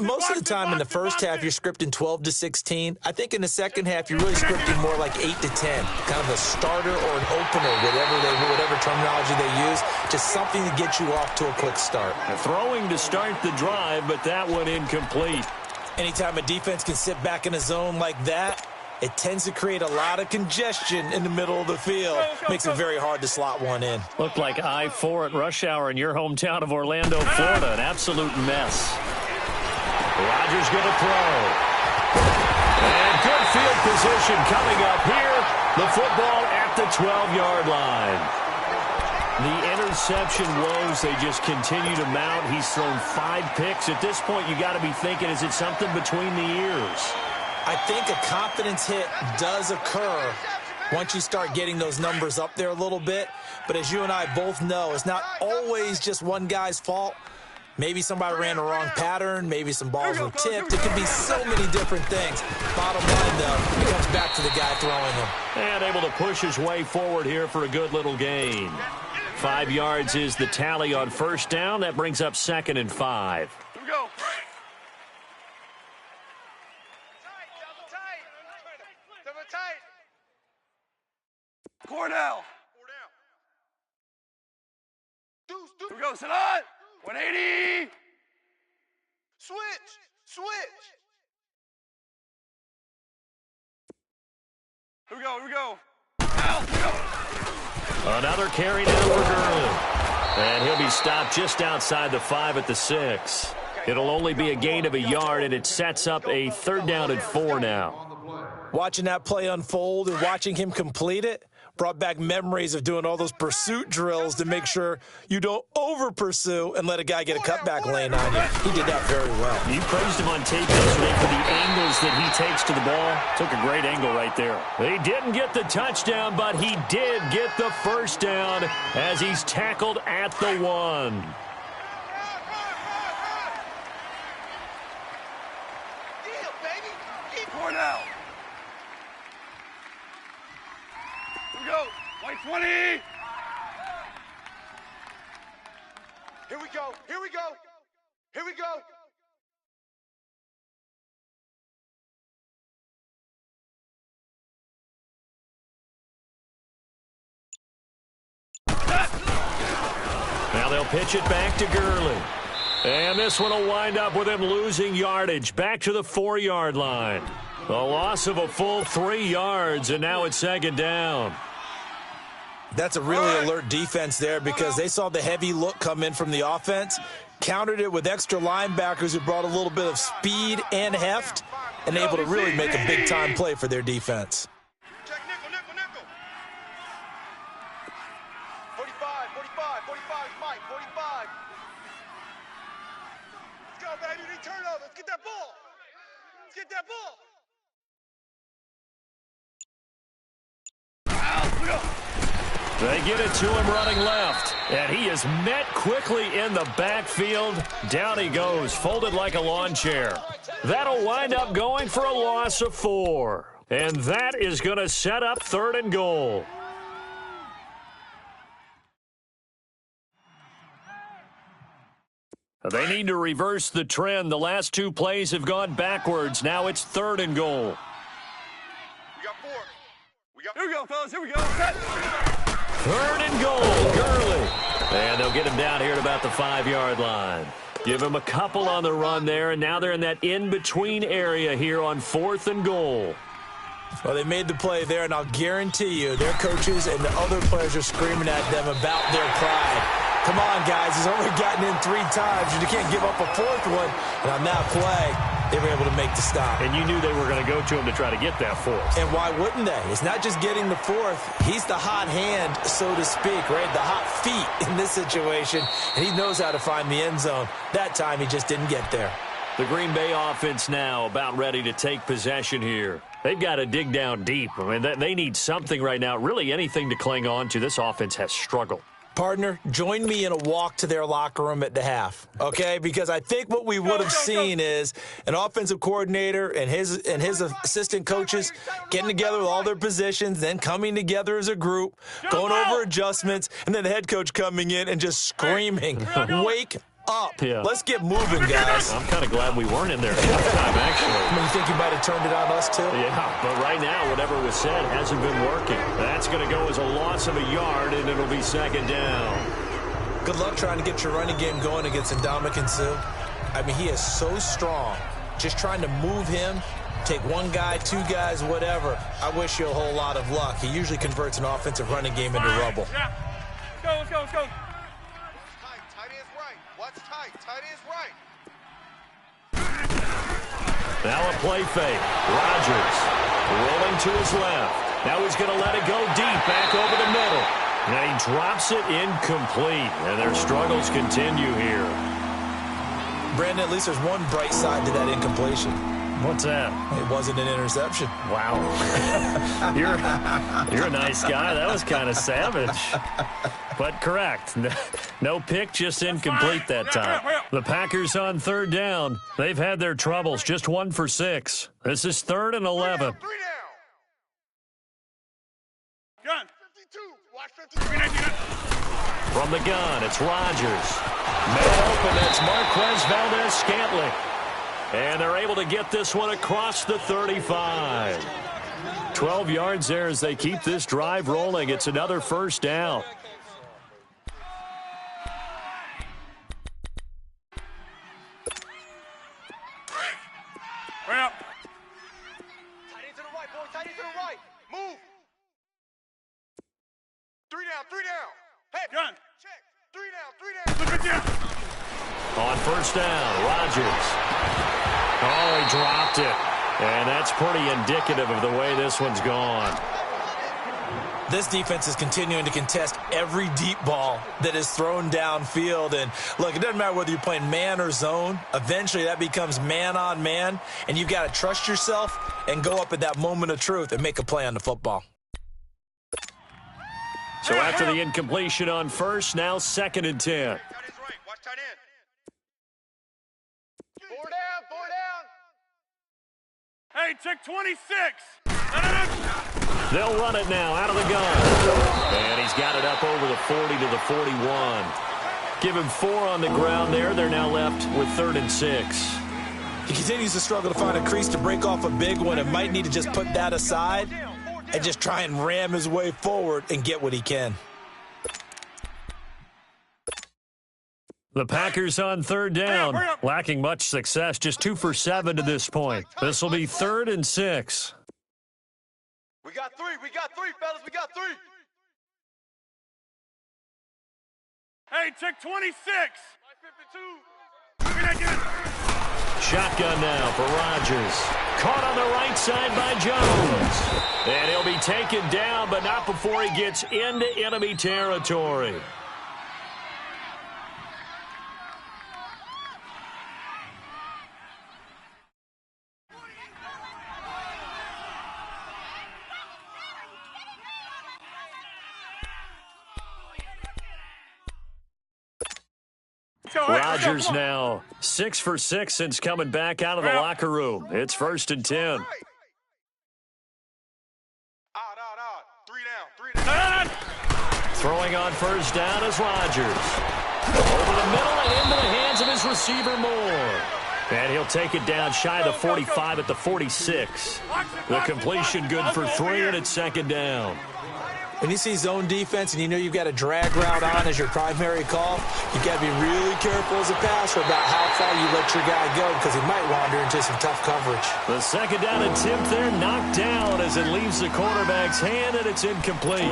Most of the time in the first half, you're scripting 12 to 16. I think in the second half, you're really scripting more like 8 to 10. Kind of a starter or an opener, whatever terminology they use. Just something to get you off to a quick start. Throwing to start the drive, but that one incomplete. Anytime a defense can sit back in a zone like that, it tends to create a lot of congestion in the middle of the field. Makes it very hard to slot one in. Looked like I-4 at rush hour in your hometown of Orlando, Florida. An absolute mess. Rodgers going to throw. And good field position coming up here. The football at the 12-yard line. The interception woes, they just continue to mount. He's thrown 5 picks. At this point, you got to be thinking, is it something between the ears? I think a confidence hit does occur once you start getting those numbers up there a little bit. But as you and I both know, it's not always just one guy's fault. Maybe somebody ran the wrong pattern. Maybe some balls were tipped. It could be so many different things. Bottom line, though, it comes back to the guy throwing them. And able to push his way forward here for a good little gain. 5 yards is the tally on first down. That brings up 2nd and 5. Here we go. Double tight. Cordell. Here we go, Salat. 180. Switch. Here we go. Another carry down for Gurley. And he'll be stopped just outside the 5 at the 6. It'll only be a gain of a yard, and it sets up a 3rd down and 4 now. Watching that play unfold and watching him complete it brought back memories of doing all those pursuit drills to make sure you don't over-pursue and let a guy get a cutback lane on you. He did that very well. You praised him on tape yesterday for the angles that he takes to the ball. Took a great angle right there. He didn't get the touchdown, but he did get the 1st down as he's tackled at the 1. Now. Here we go. White 20. Here we go. Now they'll pitch it back to Gurley. And this one will wind up with him losing yardage back to the 4-yard line. A loss of a full 3 yards, and now it's 2nd down. That's a really alert defense there because they saw the heavy look come in from the offense, countered it with extra linebackers who brought a little bit of speed and heft, and able to really make a big-time play for their defense. Check nickel. 45 is Mike, 45. Let's go, baby. We need turnover. Let's get that ball. They get it to him running left, and he is met quickly in the backfield. Down he goes, folded like a lawn chair. That'll wind up going for a loss of 4, and that is going to set up 3rd and goal. They need to reverse the trend. The last 2 plays have gone backwards. Now it's 3rd and goal. We got 4. Here we go, fellas. Here we go. Set. 3rd and goal, Gurley. And they'll get him down here at about the 5-yard line. Give him a couple on the run there, and now they're in that in-between area here on 4th and goal. Well, they made the play there, and I'll guarantee you their coaches and the other players are screaming at them about their pride. Come on, guys. He's only gotten in 3 times. You can't give up a 4th one. And on that play, they were able to make the stop. And you knew they were going to go to him to try to get that 4th. And why wouldn't they? It's not just getting the 4th. He's the hot hand, so to speak, right? The hot feet in this situation. And he knows how to find the end zone. That time, he just didn't get there. The Green Bay offense now about ready to take possession here. They've got to dig down deep. I mean, they need something right now, really anything to cling on to. This offense has struggled. Partner, join me in a walk to their locker room at the half, okay? Because I think what we would have seen is an offensive coordinator and his assistant coaches getting together with all their positions, then coming together as a group, going over adjustments, and then the head coach coming in and just screaming, wake up. Yeah. Let's get moving, guys. I'm kind of glad we weren't in there at halftime, actually. I mean, you think you might have turned it on us, too? Yeah, but right now, whatever was said hasn't been working. That's going to go as a loss of a yard, and it'll be 2nd down. Good luck trying to get your running game going against Ndamukong Suh. I mean, he is so strong. Just trying to move him, take 1 guy, 2 guys, whatever. I wish you a whole lot of luck. He usually converts an offensive running game into rubble. Yeah. Let's go. Tight is right. Now a play fake. Rodgers rolling to his left. Now he's going to let it go deep back over the middle. And he drops it incomplete. And their struggles continue here. Brandon, at least there's one bright side to that incompletion. What's that? It wasn't an interception. Wow. You're a nice guy. That was kind of savage. But correct. No pick, just incomplete that time. The Packers on 3rd down. They've had their troubles. Just 1 for 6. This is 3rd and 11. 3 down. Gun. 52. Watch 52. From the gun, it's Rodgers. Man open, that's Marquez Valdez-Scantling. And they're able to get this one across the 35. 12 yards there as they keep this drive rolling. It's another 1st down. Three down, three down. Hey, Gun. check. Three down. Look at you. On first down, Rodgers. Oh, he dropped it. And that's pretty indicative of the way this one's gone. This defense is continuing to contest every deep ball that is thrown downfield. And, look, it doesn't matter whether you're playing man or zone. Eventually, that becomes man on man, and you've got to trust yourself and go up at that moment of truth and make a play on the football. So after the incompletion on first, now 2nd and 10. Tight end's right. Watch tight end. Four down. Hey, check 26. They'll run it now out of the gun. And he's got it up over the 40 to the 41. Give him 4 on the ground there. They're now left with 3rd and 6. He continues to struggle to find a crease to break off a big one and might need to just put that aside and just try and ram his way forward and get what he can. The Packers on 3rd down, lacking much success, just 2 for 7 to this point. This will be 3rd and 6. We got three, fellas. We got three. Hey, check 26. 52. Shotgun now for Rodgers. Caught on the right side by Jones. And he'll be taken down, but not before he gets into enemy territory. Rodgers now 6 for 6 since coming back out of the locker room. It's 1st and 10. Odd. Three down. Throwing on first down is Rodgers. Over the middle and into the hands of his receiver Moore. And he'll take it down shy of the 45 at the 46. The completion good for 3, and it's 2nd down. When you see zone defense and you know you've got a drag route on as your primary call, you've got to be really careful as a passer about how far you let your guy go because he might wander into some tough coverage. The 2nd down attempt there knocked down as it leaves the quarterback's hand, and it's incomplete.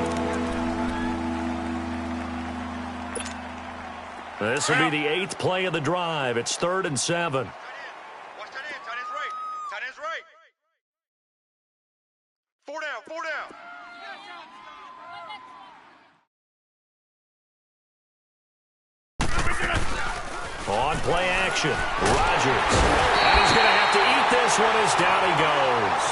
This will be the 8th play of the drive. It's 3rd and 7. Watch tight end. Tight end's right. 4 down. On play action, Rodgers. And he's going to have to eat this one as down he goes.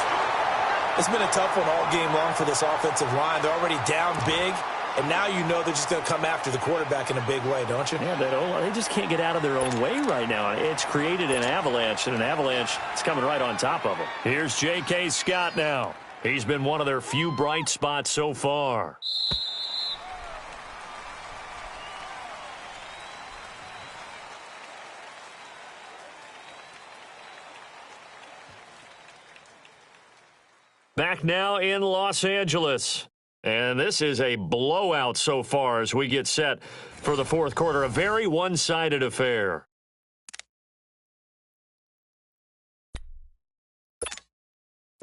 It's been a tough one all game long for this offensive line. They're already down big, and now you know they're just going to come after the quarterback in a big way, don't you? Yeah, they just can't get out of their own way right now. It's created an avalanche, and an avalanche is coming right on top of them. Here's J.K. Scott now. He's been one of their few bright spots so far. Back now in Los Angeles. And this is a blowout so far as we get set for the 4th quarter. A very one-sided affair.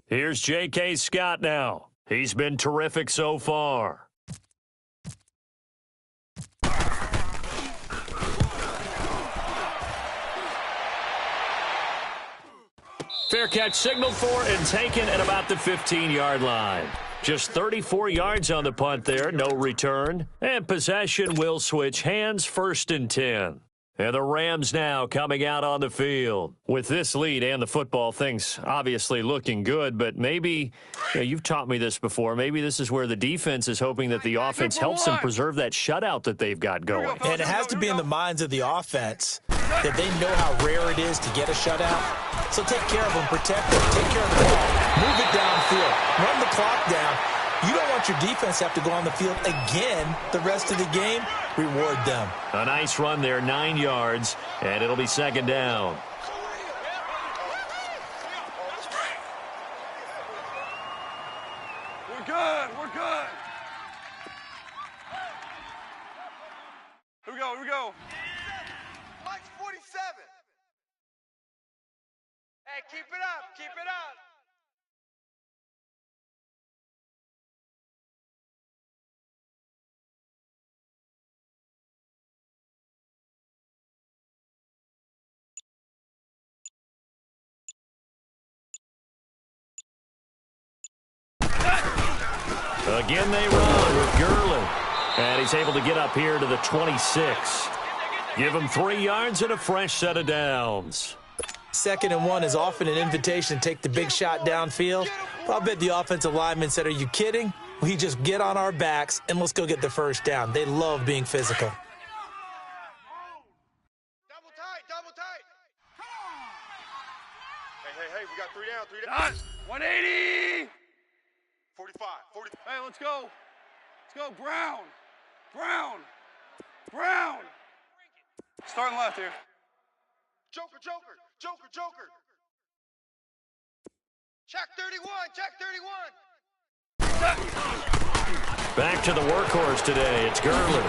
Here's J.K. Scott now. He's been terrific so far. Fair catch signaled for and taken at about the 15-yard line. Just 34 yards on the punt there, no return. And possession will switch hands, 1st and 10. And the Rams now coming out on the field. With this lead and the football, things obviously looking good, but maybe, you've taught me this before, maybe this is where the defense is hoping that the offense helps them preserve that shutout that they've got going. And it has to be in the minds of the offense that they know how rare it is to get a shutout. So take care of them, protect them, take care of the ball, move it downfield, run the clock down. You don't want your defense to have to go on the field again the rest of the game. Reward them. A nice run there, 9 yards, and it'll be 2nd down. We're good. Here we go. Mike's 47. Hey, keep it up. Again they run with Gurley. And he's able to get up here to the 26. Give him 3 yards and a fresh set of downs. 2nd and 1 is often an invitation to take the big shot downfield. But I bet the offensive lineman said, are you kidding? We just get on our backs and let's go get the first down. They love being physical. Double tight. Hey, we got 3 down. 180. 45. Hey, let's go. Brown. Starting left here. Joker. Check 31. Back to the workhorse today. It's Gurley.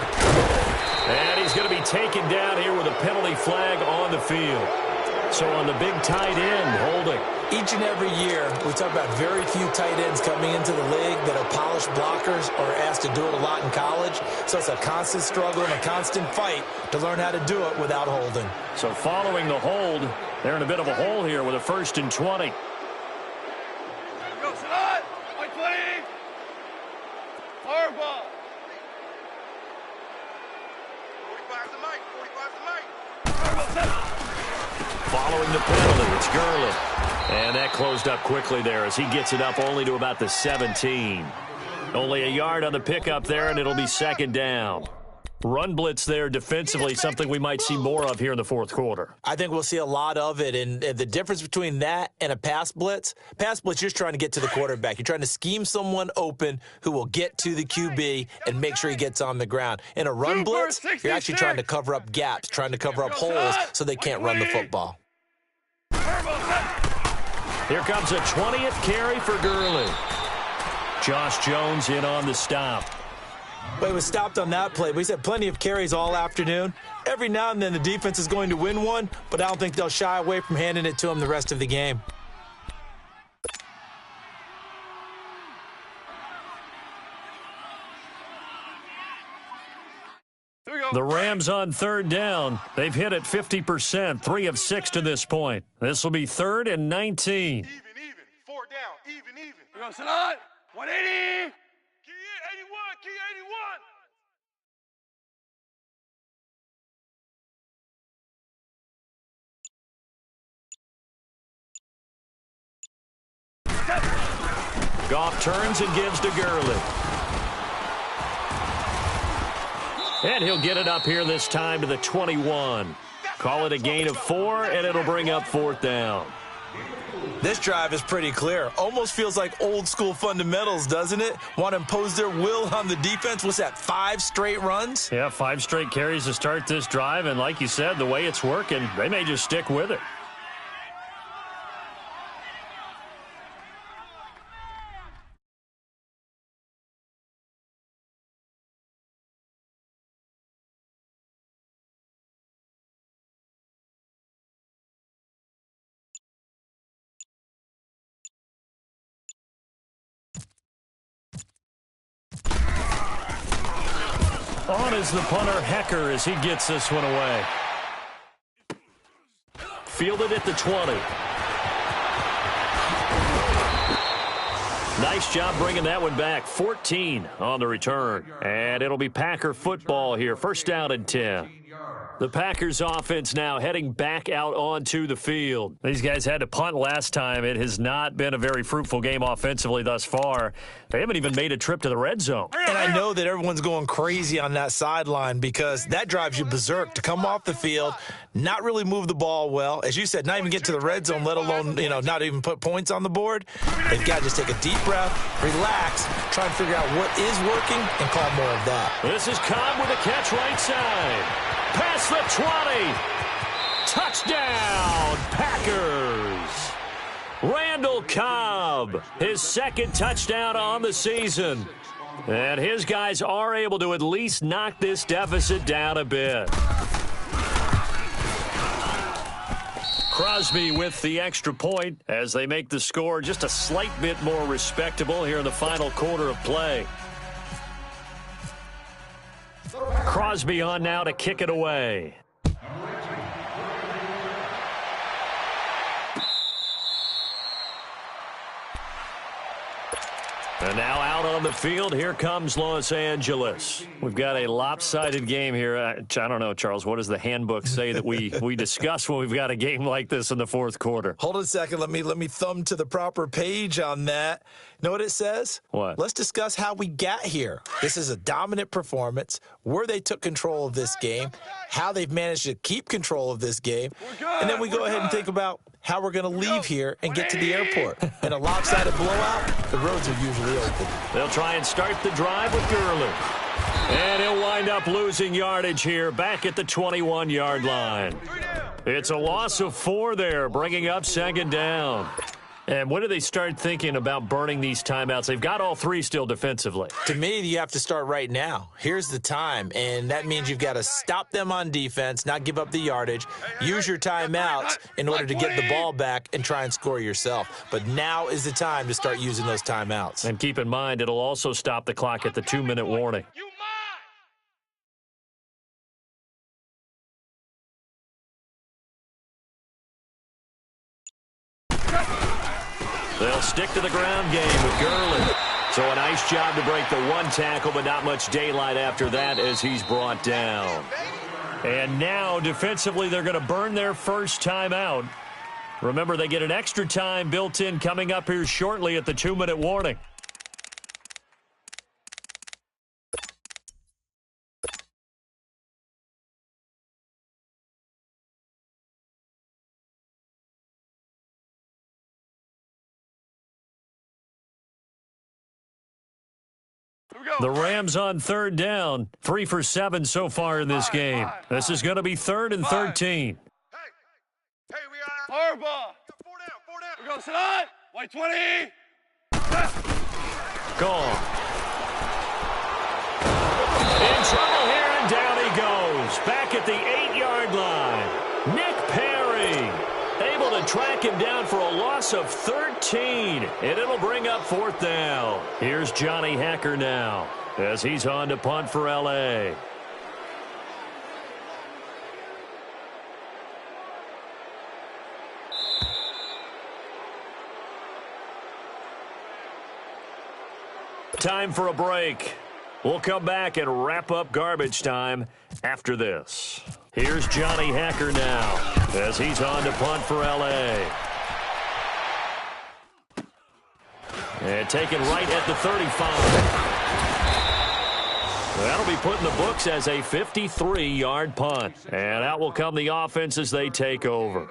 And he's going to be taken down here with a penalty flag on the field. So on the big tight end, holding. Each and every year, we talk about very few tight ends coming into the league that are polished blockers or asked to do it a lot in college. So it's a constant struggle and a constant fight to learn how to do it without holding. So following the hold, they're in a bit of a hole here with a 1st and 20. Go, Sadat. White play. Hardball. 45's the mic. Following the penalty, it's Gurley. And that closed up quickly there as he gets it up only to about the 17. Only a yard on the pickup there, and it'll be 2nd down. Run blitz there defensively, something we might see more of here in the 4th quarter. I think we'll see a lot of it, and the difference between that and a pass blitz, you're just trying to get to the quarterback. You're trying to scheme someone open who will get to the QB and make sure he gets on the ground. In a run blitz, you're actually trying to cover up gaps, trying to cover up holes so they can't run the football. Here comes a 20th carry for Gurley. Josh Jones in on the stop. But he was stopped on that play. But he's had plenty of carries all afternoon. Every now and then the defense is going to win one, but I don't think they'll shy away from handing it to him the rest of the game. The Rams on 3rd down. They've hit it 50%, 3 of 6 to this point. This will be 3rd and 19. Even. 4 down. Even. We go, Sadat. 180. Key 81. Goff turns and gives to Gurley. And he'll get it up here this time to the 21. Call it a gain of 4, and it'll bring up 4th down. This drive is pretty clear. Almost feels like old school fundamentals, doesn't it? Want to impose their will on the defense. What's that, 5 straight runs? Yeah, 5 straight carries to start this drive, and like you said, the way it's working, they may just stick with it. On is the punter, Hecker, as he gets this one away. Fielded at the 20. Nice job bringing that one back. 14 on the return. And it'll be Packer football here. 1st down and 10. The Packers offense now heading back out onto the field. These guys had to punt last time. It has not been a very fruitful game offensively thus far. They haven't even made a trip to the red zone. And I know that everyone's going crazy on that sideline because that drives you berserk to come off the field, not really move the ball well. As you said, not even get to the red zone, let alone, not even put points on the board. They've got to just take a deep breath, relax, try and figure out what is working, and call more of that. This is Cobb with a catch right side. Past the 20. Touchdown, Packers. Randall Cobb, his 2nd touchdown on the season. And his guys are able to at least knock this deficit down a bit. Crosby with the extra point as they make the score just a slight bit more respectable here in the final quarter of play. Crosby on now to kick it away. And now out on the field, here comes Los Angeles. We've got a lopsided game here. I don't know, Charles, what does the handbook say that we discuss when we've got a game like this in the fourth quarter? Hold on a second. Let me thumb to the proper page on that. Know what it says? What? Let's discuss how we got here. This is a dominant performance, where they took control of this game, how they've managed to keep control of this game, and then we go ahead and think about how we're going to leave here and get to the airport. In a lopsided blowout, the roads are usually open. They'll try and start the drive with Gurley. And he'll wind up losing yardage here back at the 21-yard line. It's a loss of 4 there, bringing up second down. And when do they start thinking about burning these timeouts? They've got all 3 still defensively. To me, you have to start right now. Here's the time, and that means you've got to stop them on defense, not give up the yardage, use your timeouts in order to get the ball back and try and score yourself. But now is the time to start using those timeouts. And keep in mind, it'll also stop the clock at the 2-minute warning. They'll stick to the ground game with Gurley. So a nice job to break the 1 tackle, but not much daylight after that as he's brought down. And now, defensively, they're going to burn their first timeout. Remember, they get an extra time built in coming up here shortly at the 2-minute warning. The Rams on 3rd down, 3 for 7 so far in this game. This is going to be 3rd and 13. Hey, we got hard ball. 4 down. We're going to slide. White 20. Gone. In trouble here, and down he goes. Back at the 8-yard line. Nick Perry able to track him down for a loss of 13, and it'll bring up 4th down. Here's Johnny Hacker now as he's on to punt for L.A. Time for a break. We'll come back and wrap up garbage time after this. Here's Johnny Hacker now as he's on to punt for L.A. And taken right at the 35. That'll be put in the books as a 53-yard punt. And out will come the offense as they take over.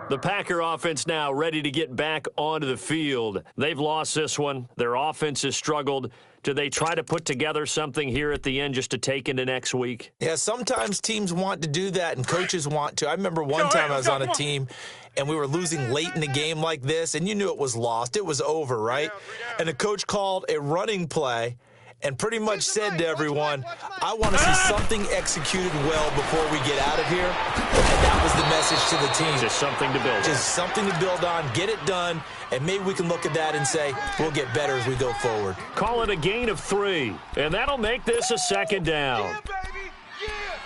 The Packer offense now ready to get back onto the field. They've lost this one. Their offense has struggled. Do they try to put together something here at the end just to take into next week? Yeah, sometimes teams want to do that and coaches want to. I remember one time I was on a team and we were losing late in the game like this, and you knew it was lost. It was over, right? And the coach called a running play and pretty much said to everyone, I want to see something executed well before we get out of here. And that was the message to the team. Just something to build on. Just something to build on, get it done, and maybe we can look at that and say, we'll get better as we go forward. Call it a gain of 3, and that'll make this a 2nd down. Yeah, baby. Yeah.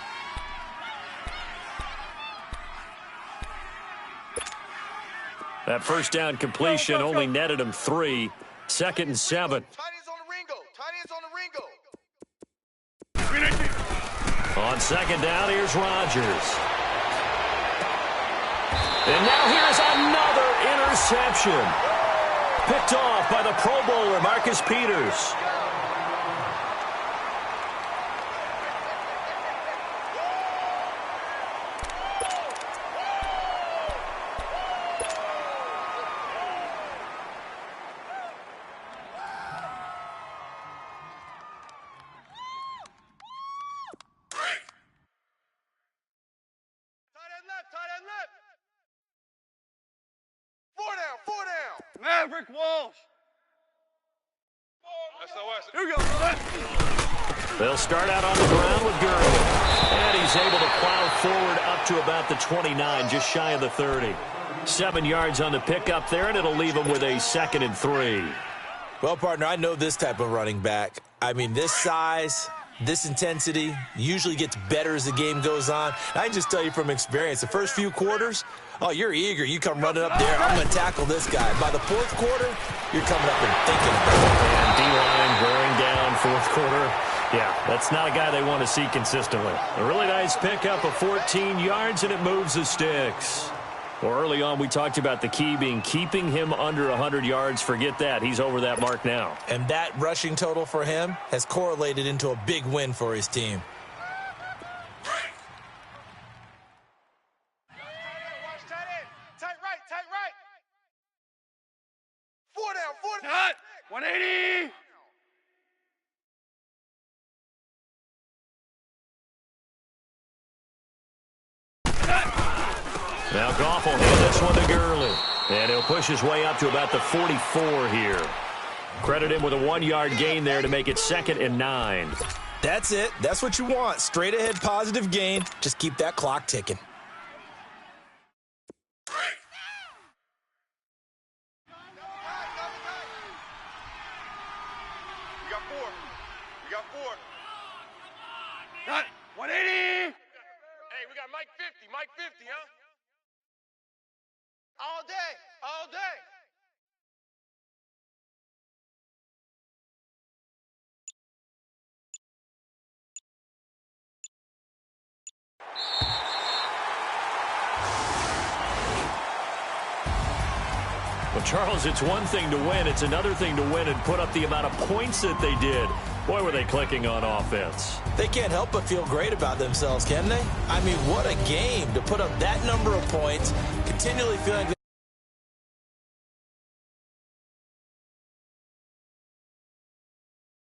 That first down completion only netted him 3. 2nd and 7. On 2nd down, here's Rodgers. And now here's another interception. Picked off by the Pro Bowler, Marcus Peters. Maverick Walsh. Here we go. They'll start out on the ground with Gurley. And he's able to plow forward up to about the 29, just shy of the 30. 7 yards on the pickup there, and it'll leave him with a 2nd and 3. Well, partner, I know this type of running back. I mean, this size, this intensity usually gets better as the game goes on. I can just tell you from experience, the first few quarters, oh, you're eager. You come running up there, I'm going to tackle this guy. By the 4th quarter, you're coming up and thinking about it. And D-line going down fourth quarter. Yeah, that's not a guy they want to see consistently. A really nice pickup of 14 yards, and it moves the sticks. Well, early on, we talked about the key being keeping him under 100 yards. Forget that. He's over that mark now. And that rushing total for him has correlated into a big win for his team. Tight right. 4 down. Cut. 180. Now Goff will hand this one to Gurley. And he'll push his way up to about the 44 here. Credit him with a 1-yard gain there to make it 2nd and 9. That's it. That's what you want. Straight ahead positive gain. Just keep that clock ticking. We got 4. Cut. 180. Hey, we got Mike 50, huh? All day. Well, Charles, it's one thing to win. It's another thing to win and put up the amount of points that they did. Boy, were they clicking on offense. They can't help but feel great about themselves, can they? I mean, what a game to put up that number of points, continually feeling